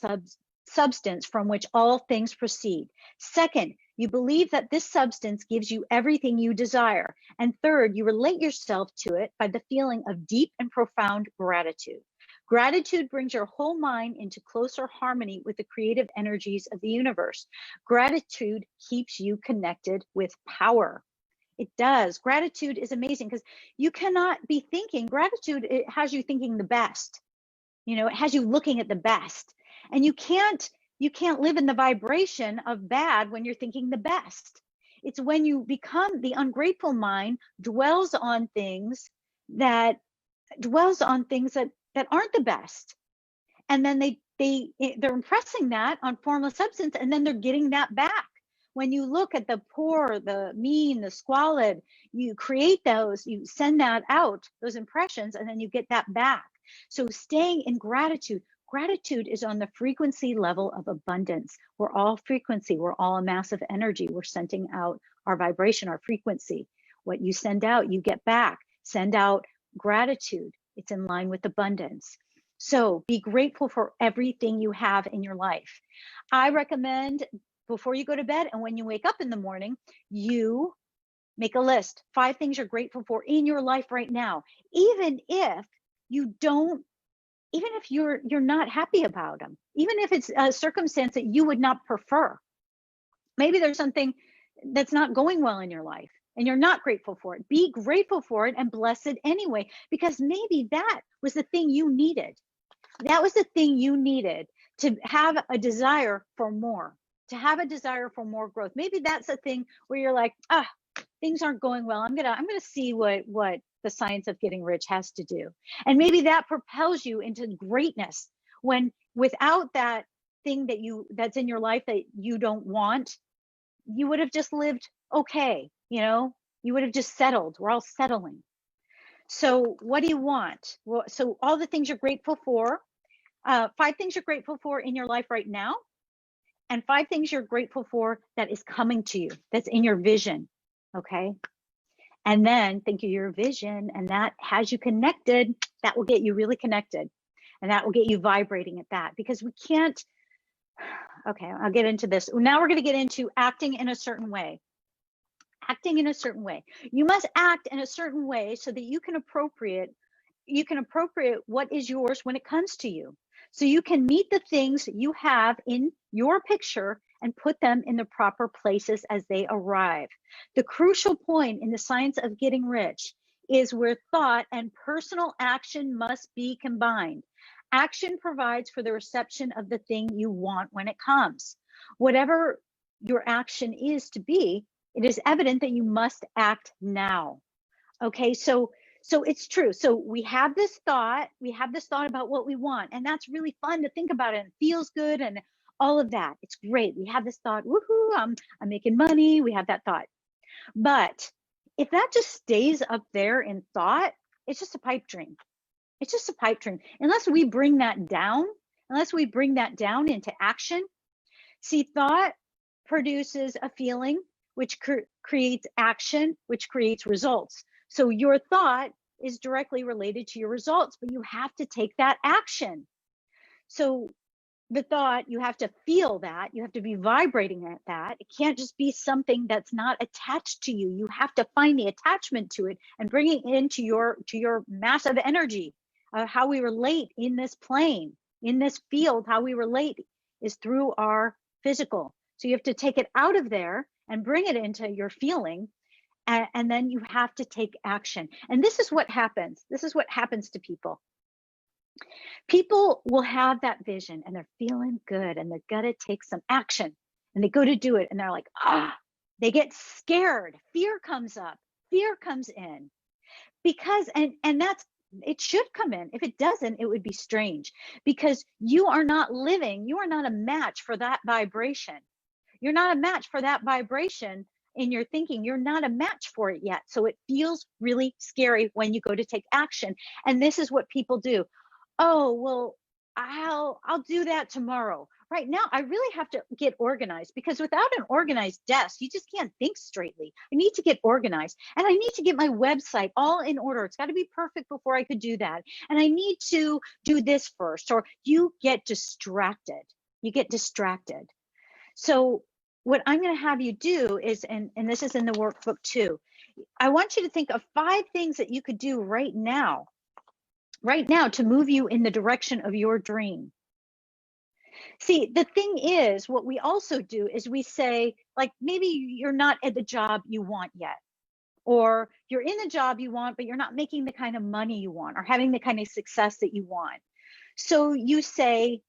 substance from which all things proceed. Second, you believe that this substance gives you everything you desire. And third, you relate yourself to it by the feeling of deep and profound gratitude. Gratitude brings your whole mind into closer harmony with the creative energies of the universe. Gratitude keeps you connected with power. It does. Gratitude is amazing because you cannot be thinking, gratitude, it has you thinking the best. You know, it has you looking at the best. And you can't live in the vibration of bad when you're thinking the best. It's when you become the ungrateful mind dwells on things that aren't the best. And then they're impressing that on formless substance, and then they're getting that back. When you look at the poor, the mean, the squalid, you create those, you send that out, those impressions, and then you get that back. So staying in gratitude. Gratitude is on the frequency level of abundance. We're all frequency. We're all a massive energy. We're sending out our vibration, our frequency. What you send out, you get back. Send out gratitude. It's in line with abundance. So be grateful for everything you have in your life. I recommend before you go to bed and when you wake up in the morning, you make a list, 5 things you're grateful for in your life right now. Even if you're not happy about them, even if it's a circumstance that you would not prefer. Maybe there's something that's not going well in your life and you're not grateful for it. Be grateful for it and bless it anyway, because maybe that was the thing you needed. That was the thing you needed to have a desire for more, to have a desire for more growth. Maybe that's a thing where you're like, things aren't going well. I'm gonna see what the science of getting rich has to do. And maybe that propels you into greatness, when without that thing that's in your life that you don't want, you would have just lived okay, you would have just settled. We're all settling. So what do you want? Well, so all the things you're grateful for, 5 things you're grateful for in your life right now, and 5 things you're grateful for that is coming to you, that's in your vision, okay? And then think of your vision, and that has you connected. That will get you really connected, and that will get you vibrating at that, because we can't, okay, I'll get into this. Now we're gonna get into acting in a certain way. Acting in a certain way. You must act in a certain way so that you can appropriate what is yours when it comes to you. So you can meet the things you have in your picture and put them in the proper places as they arrive. The crucial point in the science of getting rich is where thought and personal action must be combined. Action provides for the reception of the thing you want when it comes. Whatever your action is to be, it is evident that you must act now. Okay, so it's true. So we have this thought about what we want, and that's really fun to think about it, and feels good and all of that. It's great. We have this thought, woohoo, I'm making money. We have that thought. But if that just stays up there in thought, it's just a pipe dream. It's just a pipe dream. Unless we bring that down into action. See, thought produces a feeling, which creates action, which creates results. So your thought is directly related to your results, but you have to take that action. So the thought, you have to feel that, you have to be vibrating at that. It can't just be something that's not attached to you. You have to find the attachment to it and bring it into your massive energy. How we relate in this plane, in this field, how we relate is through our physical. So you have to take it out of there and bring it into your feeling. And then you have to take action. And this is what happens. This is what happens to people. People will have that vision and they're feeling good and they're gonna take some action, and they go to do it and they're like, they get scared. Fear comes up, fear comes in, because, and that's, it should come in. If it doesn't, it would be strange, because you are not a match for that vibration. You're not a match for that vibration in your thinking. You're not a match for it yet. So it feels really scary when you go to take action. And this is what people do. Oh, well, I'll do that tomorrow. Right now, I really have to get organized, because without an organized desk, you just can't think straightly. I need to get organized, and I need to get my website all in order. It's got to be perfect before I could do that. And I need to do this first, or you get distracted. You get distracted. So what I'm going to have you do is, and this is in the workbook too, I want you to think of 5 things that you could do right now right now to move you in the direction of your dream. See, the thing is, what we also do is we say, like, maybe you're not at the job you want yet, or you're in the job you want, but you're not making the kind of money you want or having the kind of success that you want. So you say,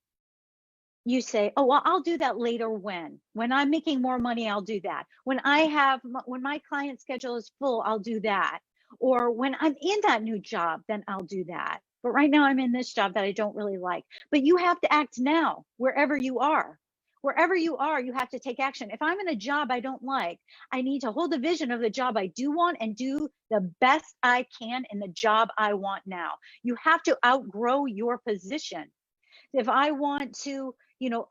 oh, well, I'll do that later. When I'm making more money, I'll do that. When my client schedule is full, I'll do that. Or when I'm in that new job, then I'll do that. But right now I'm in this job that I don't really like. But you have to act now, wherever you are. Wherever you are, you have to take action. If I'm in a job I don't like, I need to hold the vision of the job I do want and do the best I can in the job I want now. You have to outgrow your position. If I want to,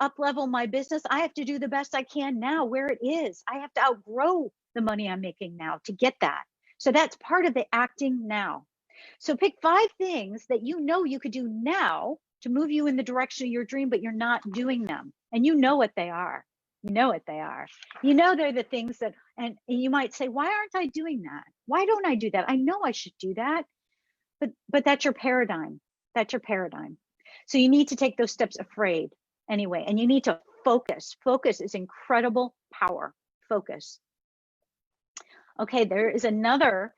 up level my business, I have to do the best I can now where it is. I have to outgrow the money I'm making now to get that. So that's part of the acting now. So pick 5 things that you could do now to move you in the direction of your dream, but you're not doing them. And you know what they are. You know what they are. They're the things that, and you might say, why aren't I doing that? Why don't I do that? I know I should do that. But that's your paradigm. That's your paradigm. So you need to take those steps afraid anyway, and you need to focus. Focus is incredible power. Focus. Okay, there is another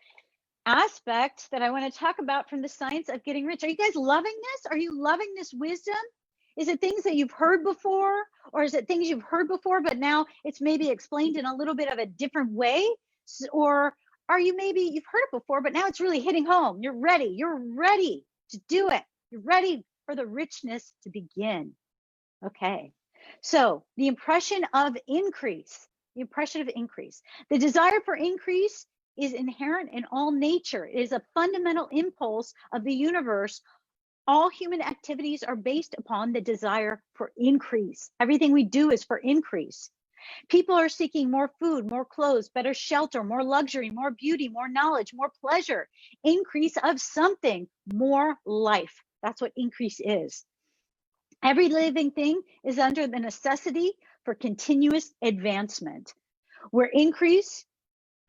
aspect that I want to talk about from the science of getting rich. Are you guys loving this? Are you loving this wisdom? Is it things that you've heard before, or is it things you've heard before, but now it's maybe explained in a little bit of a different way? Or are you maybe you've heard it before, but now it's really hitting home? You're ready to do it. You're ready for the richness to begin. Okay, so the impression of increase, the desire for increase is inherent in all nature. It is a fundamental impulse of the universe. All human activities are based upon the desire for increase. Everything we do is for increase. People are seeking more food, more clothes, better shelter, more luxury, more beauty, more knowledge, more pleasure, increase of something, more life. That's what increase is. Every living thing is under the necessity for continuous advancement. Where increase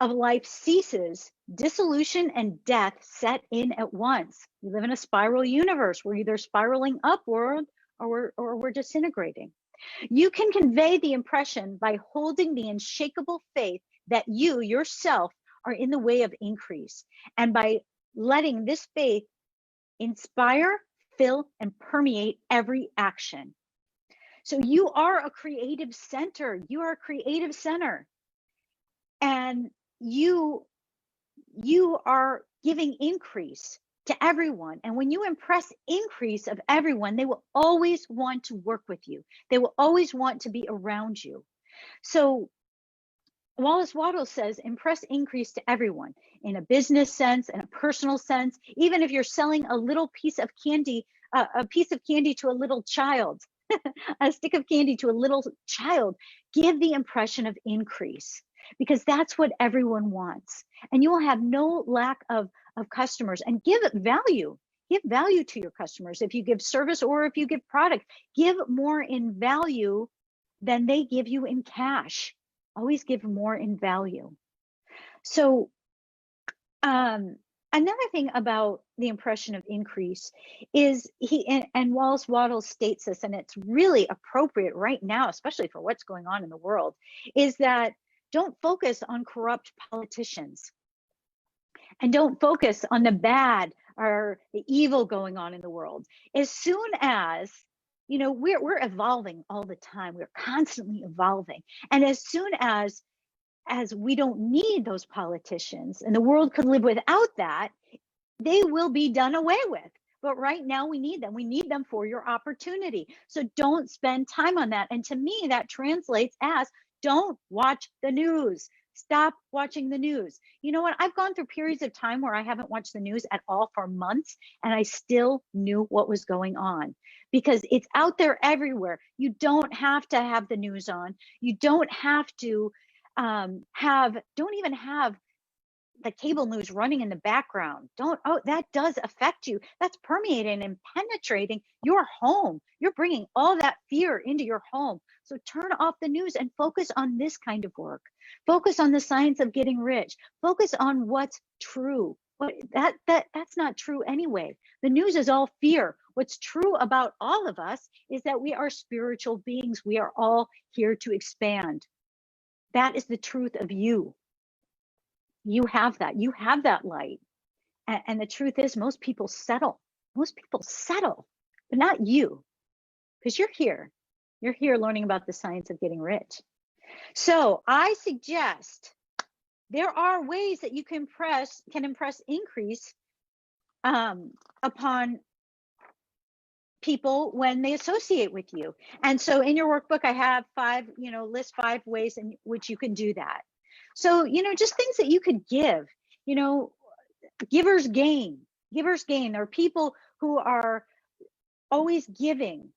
of life ceases, dissolution and death set in at once. We live in a spiral universe. We're either spiraling upward or we're disintegrating. You can convey the impression by holding the unshakable faith that you yourself are in the way of increase, and by letting this faith inspire, fill, and permeate every action. So you are a creative center. You are a creative center. And you are giving increase to everyone. And when you impress increase of everyone, they will always want to work with you. They will always want to be around you. So Wattles says, impress increase to everyone in a business sense, in a personal sense. Even if you're selling a little piece of candy, to a little child, a stick of candy to a little child, give the impression of increase, because that's what everyone wants. And you will have no lack of customers. And give value. Give value to your customers. If you give service or if you give product, give more in value than they give you in cash. Always give more in value. So another thing about the impression of increase is and Wattles states this, and it's really appropriate right now, especially for what's going on in the world, is that don't focus on corrupt politicians, and don't focus on the bad or the evil going on in the world. As soon as we're evolving all the time, we're constantly evolving, and as soon as we don't need those politicians and the world could live without that, they will be done away with. But right now we need them. We need them for your opportunity. So don't spend time on that. And to me, that translates as don't watch the news. Stop watching the news. You know what? I've gone through periods of time where I haven't watched the news at all for months, and I still knew what was going on because it's out there everywhere. You don't have to have the news on. You don't have to don't even have the cable news running in the background. That does affect you. That's permeating and penetrating your home. You're bringing all that fear into your home. So turn off the news and focus on this kind of work. Focus on the science of getting rich. Focus on what's true. That's not true anyway. The news is all fear. What's true about all of us is that we are spiritual beings. We are all here to expand. That is the truth of you. You have that. You have that light. And the truth is, most people settle. Most people settle, but not you, because you're here. You're here learning about the science of getting rich. So I suggest there are ways that you can impress increase upon people when they associate with you. And so in your workbook, I have list 5 ways in which you can do that. So, just things that you could give, givers gain. There are people who are always giving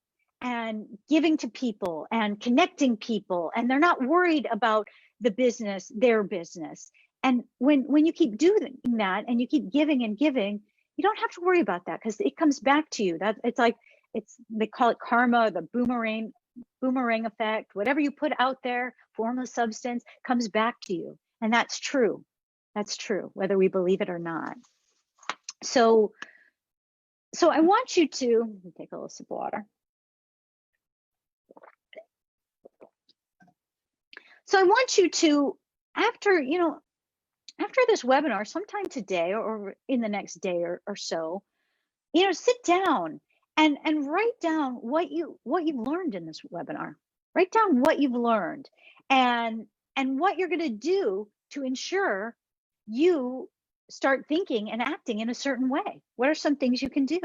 to people and connecting people, and they're not worried about their business. And when you keep doing that and you keep giving and giving, you don't have to worry about that, because it comes back to you. They call it karma, the boomerang effect. Whatever you put out there, formless substance, comes back to you. And that's true. That's true, whether we believe it or not. So I want you to, let me take a little sip of water. So I want you to, after this webinar, sometime today or in the next day or so, sit down and write down what you've learned in this webinar. Write down what you've learned and what you're going to do to ensure you start thinking and acting in a certain way. What are some things you can do?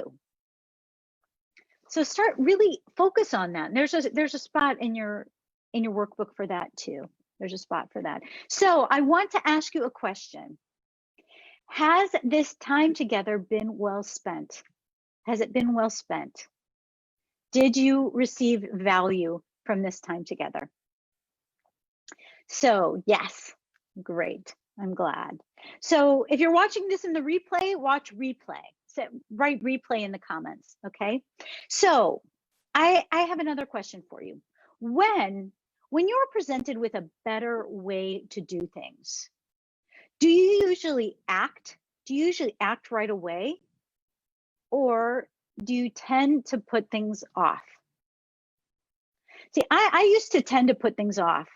So start really focus on that. And there's a spot in your workbook for that too. There's a spot for that. So I want to ask you a question. Has this time together been well spent? Has it been well spent? Did you receive value from this time together? So yes, great. I'm glad. So if you're watching this in the replay, watch replay. Write replay in the comments, okay? So I have another question for you. When you're presented with a better way to do things, do you usually act? Do you usually act right away? Or do you tend to put things off? See, I used to tend to put things off.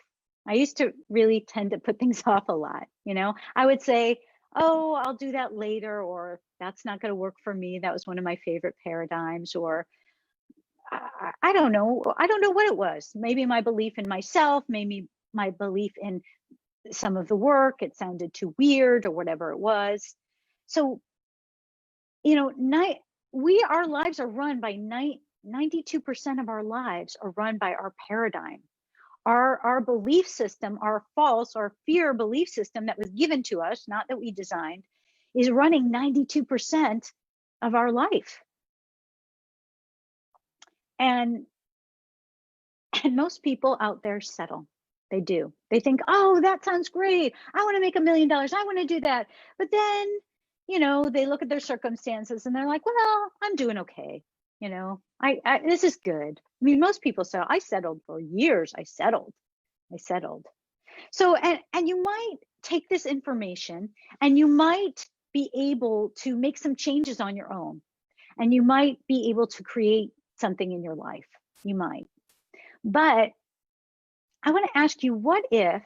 I used to really tend to put things off a lot. I would say, oh, I'll do that later, or that's not going to work for me. That was one of my favorite paradigms. Or I don't know. I don't know what it was. Maybe my belief in myself, maybe my belief in some of the work, it sounded too weird or whatever it was. So, our lives are run by 92% of our lives are run by our paradigm. Our belief system, our fear belief system that was given to us, not that we designed, is running 92% of our life. And most people out there settle. They do. They think, oh, that sounds great. I want to make $1 million. I want to do that. But then, they look at their circumstances and they're like, well, I'm doing okay. This is good. I mean, most people say, I settled for years. I settled. So, and you might take this information and you might be able to make some changes on your own. And you might be able to create something in your life. You might. But I want to ask you, what if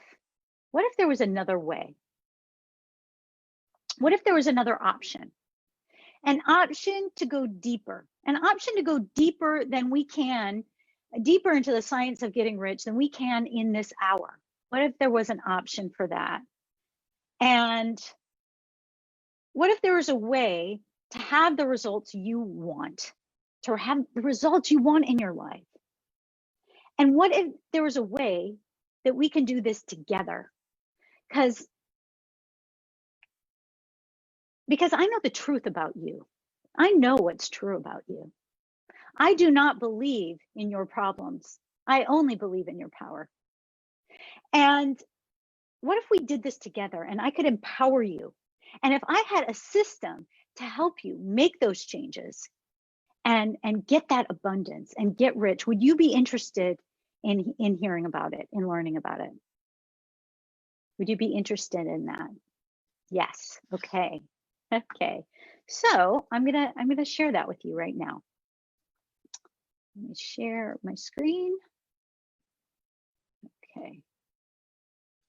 there was another way? What if there was another option? An option to go deeper, than we can, deeper into the science of getting rich than we can in this hour. What if there was an option for that? And what if there was a way to have the results you want, to have the results you want in your life? And what if there was a way that we can do this together? Because I know the truth about you. I know what's true about you. I do not believe in your problems. I only believe in your power. And what if we did this together and I could empower you? And if I had a system to help you make those changes and get that abundance and get rich, would you be interested in hearing about it, in learning about it? Would you be interested in that? Yes. Okay. Okay. So I'm gonna share that with you right now. Let me share my screen. Okay.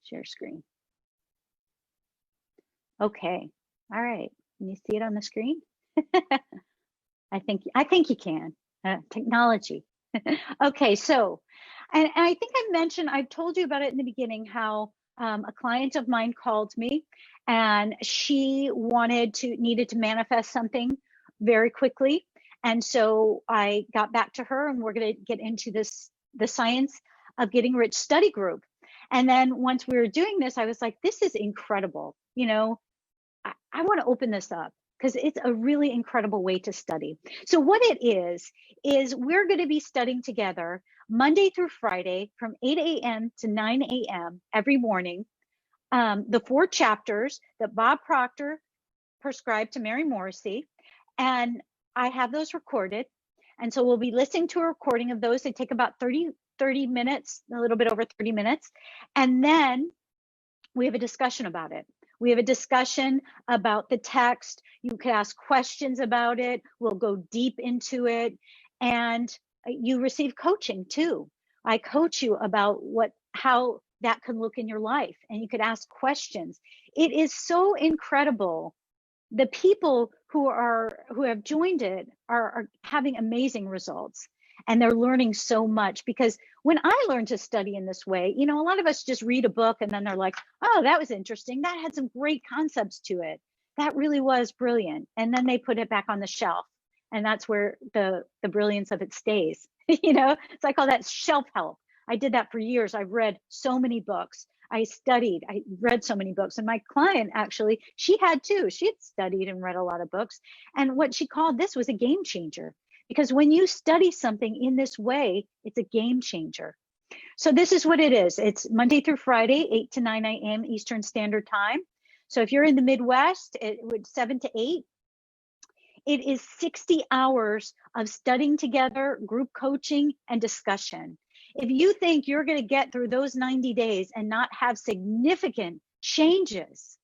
Share screen. Okay. All right. Can you see it on the screen? I think you can. Technology. Okay, so, and I think I've told you about it in the beginning, how a client of mine called me and she needed to manifest something very quickly. And so I got back to her and we're going to get into the science of getting rich study group. And then once we were doing this, I was like, this is incredible. I want to open this up because it's a really incredible way to study. So what it is we're going to be studying together Monday through Friday from 8 a.m. to 9 a.m. every morning. The 4 chapters that Bob Proctor prescribed to Mary Morrissey. And I have those recorded. And so we'll be listening to a recording of those. They take about 30 minutes, a little bit over 30 minutes. And then we have a discussion about it. We have a discussion about the text. You can ask questions about it. We'll go deep into it. And you receive coaching too. I coach you about how that can look in your life, and you could ask questions. It is so incredible. The people who have joined it are having amazing results, and they're learning so much. Because when I learned to study in this way, a lot of us just read a book and then they're like, oh, that was interesting, that had some great concepts to it, that really was brilliant, and then they put it back on the shelf, and that's where the brilliance of it stays. So I call that shelf help. I did that for years. I've read so many books. I read so many books, and my client, actually, she had studied and read a lot of books. And what she called this was a game changer, because when you study something in this way, it's a game changer. So this is what it is. It's Monday through Friday, 8 to 9 a.m. Eastern Standard Time. So if you're in the Midwest, it would 7 to 8. It is 60 hours of studying together, group coaching, and discussion. If you think you're going to get through those 90 days and not have significant changes,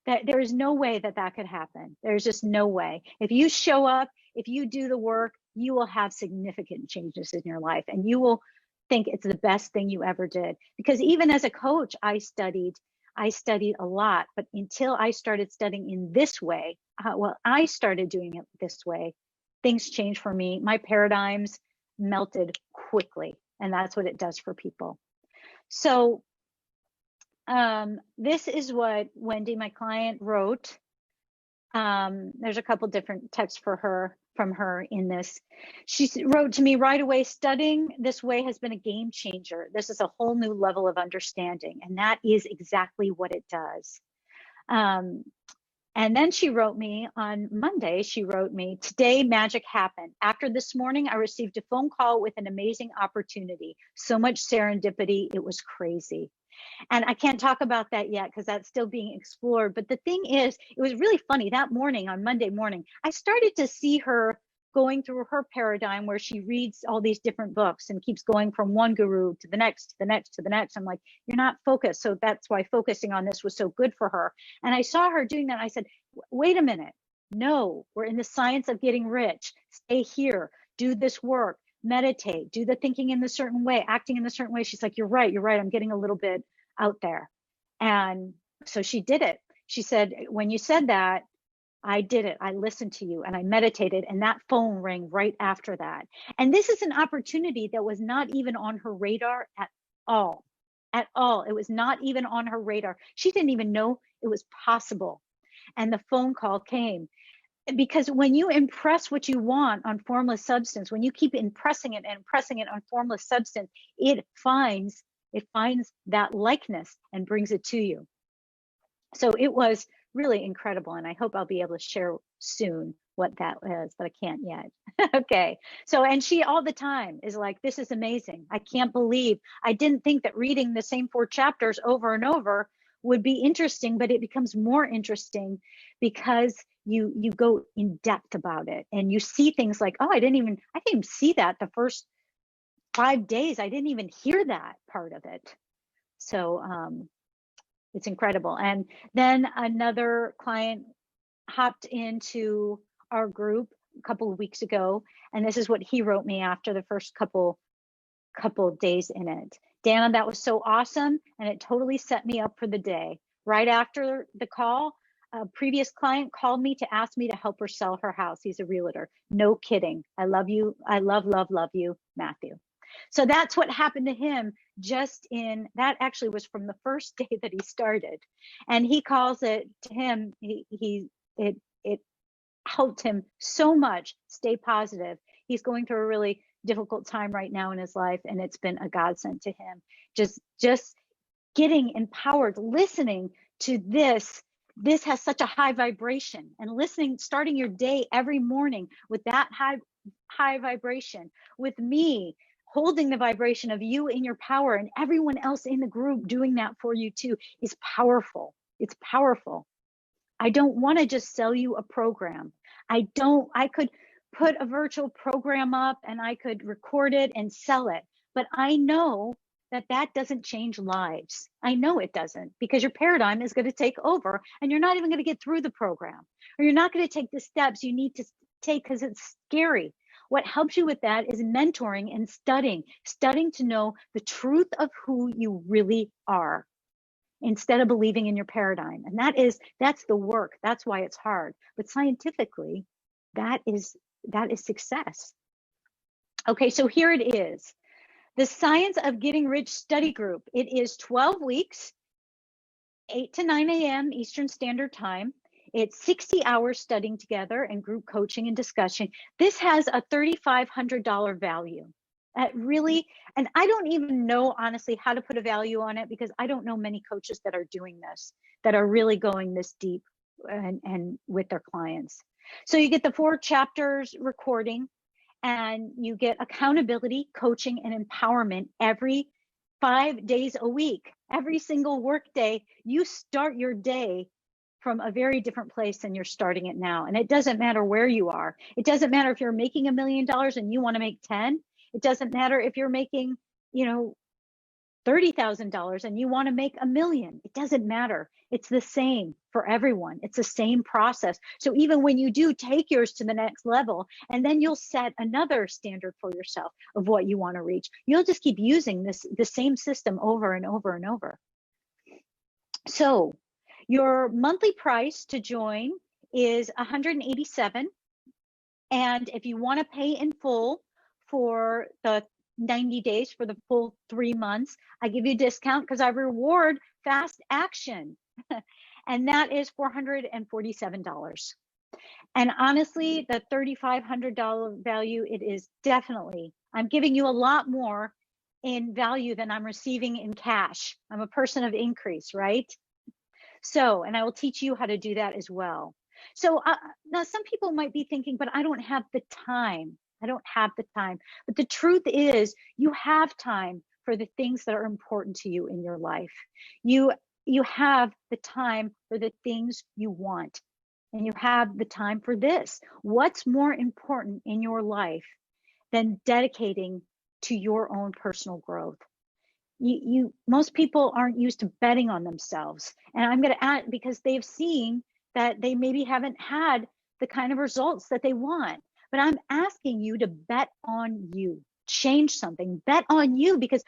that there is no way that could happen. There's just no way. If you show up, if you do the work, you will have significant changes in your life, and you will think it's the best thing you ever did. Because even as a coach, I studied a lot, but until I started studying in this way, I started doing it this way, things changed for me. My paradigms melted quickly, and that's what it does for people. So this is what Wendy, my client, wrote. There's a couple different texts from her in this. She wrote to me right away, studying this way has been a game changer. This is a whole new level of understanding. And that is exactly what it does. And then she wrote me on Monday, today magic happened. After this morning, I received a phone call with an amazing opportunity. So much serendipity, it was crazy. And I can't talk about that yet because that's still being explored. But the thing is, it was really funny. That morning, on Monday morning, I started to see her going through her paradigm where she reads all these different books and keeps going from one guru to the next, to the next, to the next. I'm like, you're not focused. So that's why focusing on this was so good for her. And I saw her doing that. I said, wait a minute. No, we're in the science of getting rich. Stay here, do this work, meditate, do the thinking in a certain way, acting in a certain way. She's like, you're right. I'm getting a little bit out there. And so she did it. She said, when you said that, I did it. I listened to you and I meditated, and that phone rang right after that. And this is an opportunity that was not even on her radar at all. At all. It was not even on her radar. She didn't even know it was possible. And the phone call came. Because when you impress what you want on formless substance, when you keep impressing it and pressing it on formless substance, it finds that likeness and brings it to you. So it was really incredible, and I hope I'll be able to share soon what that is, but I can't yet. Okay. So, and she all the time is like, this is amazing. I can't believe, I didn't think that reading the same 4 chapters over and over would be interesting, but it becomes more interesting because you go in depth about it, and you see things like, oh, I didn't even see that the first 5 days. I didn't even hear that part of it. So it's incredible. And then another client hopped into our group a couple of weeks ago, and this is what he wrote me after the first couple of days in it. Dana, that was so awesome, and it totally set me up for the day. Right after the call, a previous client called me to ask me to help her sell her house. He's a realtor. No kidding. I love you. I love you, Matthew. So that's what happened to him. That actually was from the first day that he started. And he calls it to him, it helped him so much stay positive. He's going through a really difficult time right now in his life, and it's been a godsend to him. Just getting empowered, listening to this has such a high vibration, and listening, starting your day every morning with that high vibration, with me holding the vibration of you in your power and everyone else in the group doing that for you too, is powerful. It's powerful. I don't want to just sell you a program. I could put a virtual program up and I could record it and sell it, but I know that doesn't change lives. I know it doesn't, because your paradigm is going to take over and you're not even going to get through the program, or you're not going to take the steps you need to take because it's scary. What helps you with that is mentoring and studying to know the truth of who you really are, instead of believing in your paradigm. And that's the work. That's why it's hard. But scientifically, that is success. Okay, so here it is. The Science of Getting Rich Study Group. It is 12 weeks, 8 to 9 a.m. Eastern Standard Time. It's 60 hours studying together and group coaching and discussion. This has a $3,500 value. Really, and I don't even know, honestly, how to put a value on it, because I don't know many coaches that are doing this, that are really going this deep and with their clients. So you get the 4 chapters recording, and you get accountability, coaching, and empowerment every 5 days a week. Every single work day, you start your day from a very different place than you're starting it now. And it doesn't matter where you are. It doesn't matter if you're making $1 million and you want to make 10. It doesn't matter if you're making, $30,000 and you want to make $1 million. It doesn't matter. It's the same for everyone. It's the same process. So even when you do take yours to the next level, and then you'll set another standard for yourself of what you want to reach, you'll just keep using the same system over and over and over. So your monthly price to join is $187. And if you want to pay in full for the 90 days, for the full 3 months, I give you a discount because I reward fast action. And that is $447. And honestly, the $3,500 value, it is definitely, I'm giving you a lot more in value than I'm receiving in cash. I'm a person of increase, right? So, and I will teach you how to do that as well. So now some people might be thinking, but I don't have the time. I don't have the time. But the truth is, you have time for the things that are important to you in your life. You have the time for the things you want, and you have the time for this. What's more important in your life than dedicating to your own personal growth? Most people aren't used to betting on themselves. And I'm going to add, because they've seen that they maybe haven't had the kind of results that they want. But I'm asking you to bet on you, change something, bet on you, because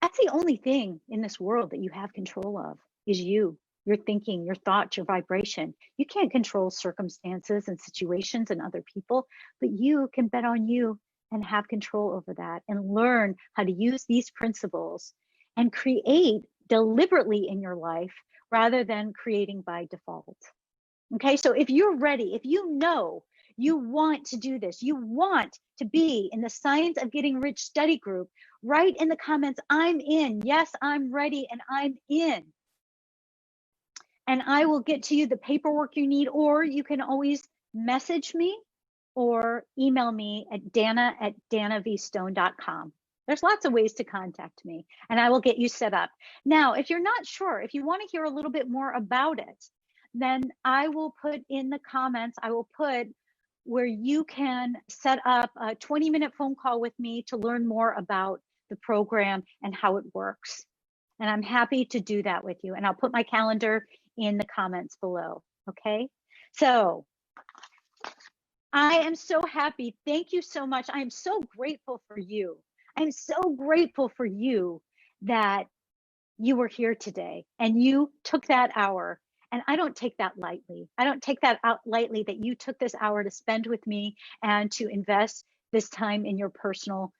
that's the only thing in this world that you have control of is you, your thinking, your thoughts, your vibration. You can't control circumstances and situations and other people, but you can bet on you and have control over that, and learn how to use these principles and create deliberately in your life rather than creating by default. Okay, so if you're ready, if you know you want to do this, you want to be in the Science of Getting Rich study group, write in the comments, I'm in. Yes, I'm ready and I'm in. And I will get to you the paperwork you need, or you can always message me or email me at dana@danavstone.com. There's lots of ways to contact me, and I will get you set up. Now, if you're not sure, if you want to hear a little bit more about it, then I will put in the comments, I will put where you can set up a 20-minute phone call with me to learn more about the program and how it works. And I'm happy to do that with you. And I'll put my calendar in the comments below. Okay. So I am so happy. Thank you so much. I am so grateful for you. I'm so grateful for you that you were here today and you took that hour. And I don't take that lightly. I don't take that out lightly that you took this hour to spend with me and to invest this time in your personal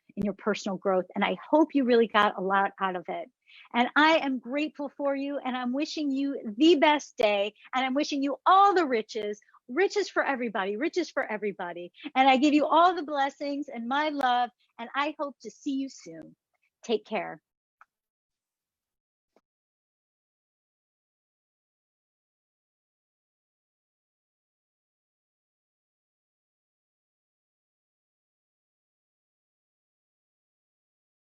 growth. And I hope you really got a lot out of it. And I am grateful for you and I'm wishing you the best day and I'm wishing you all the riches, riches for everybody, riches for everybody. And I give you all the blessings and my love and I hope to see you soon. Take care.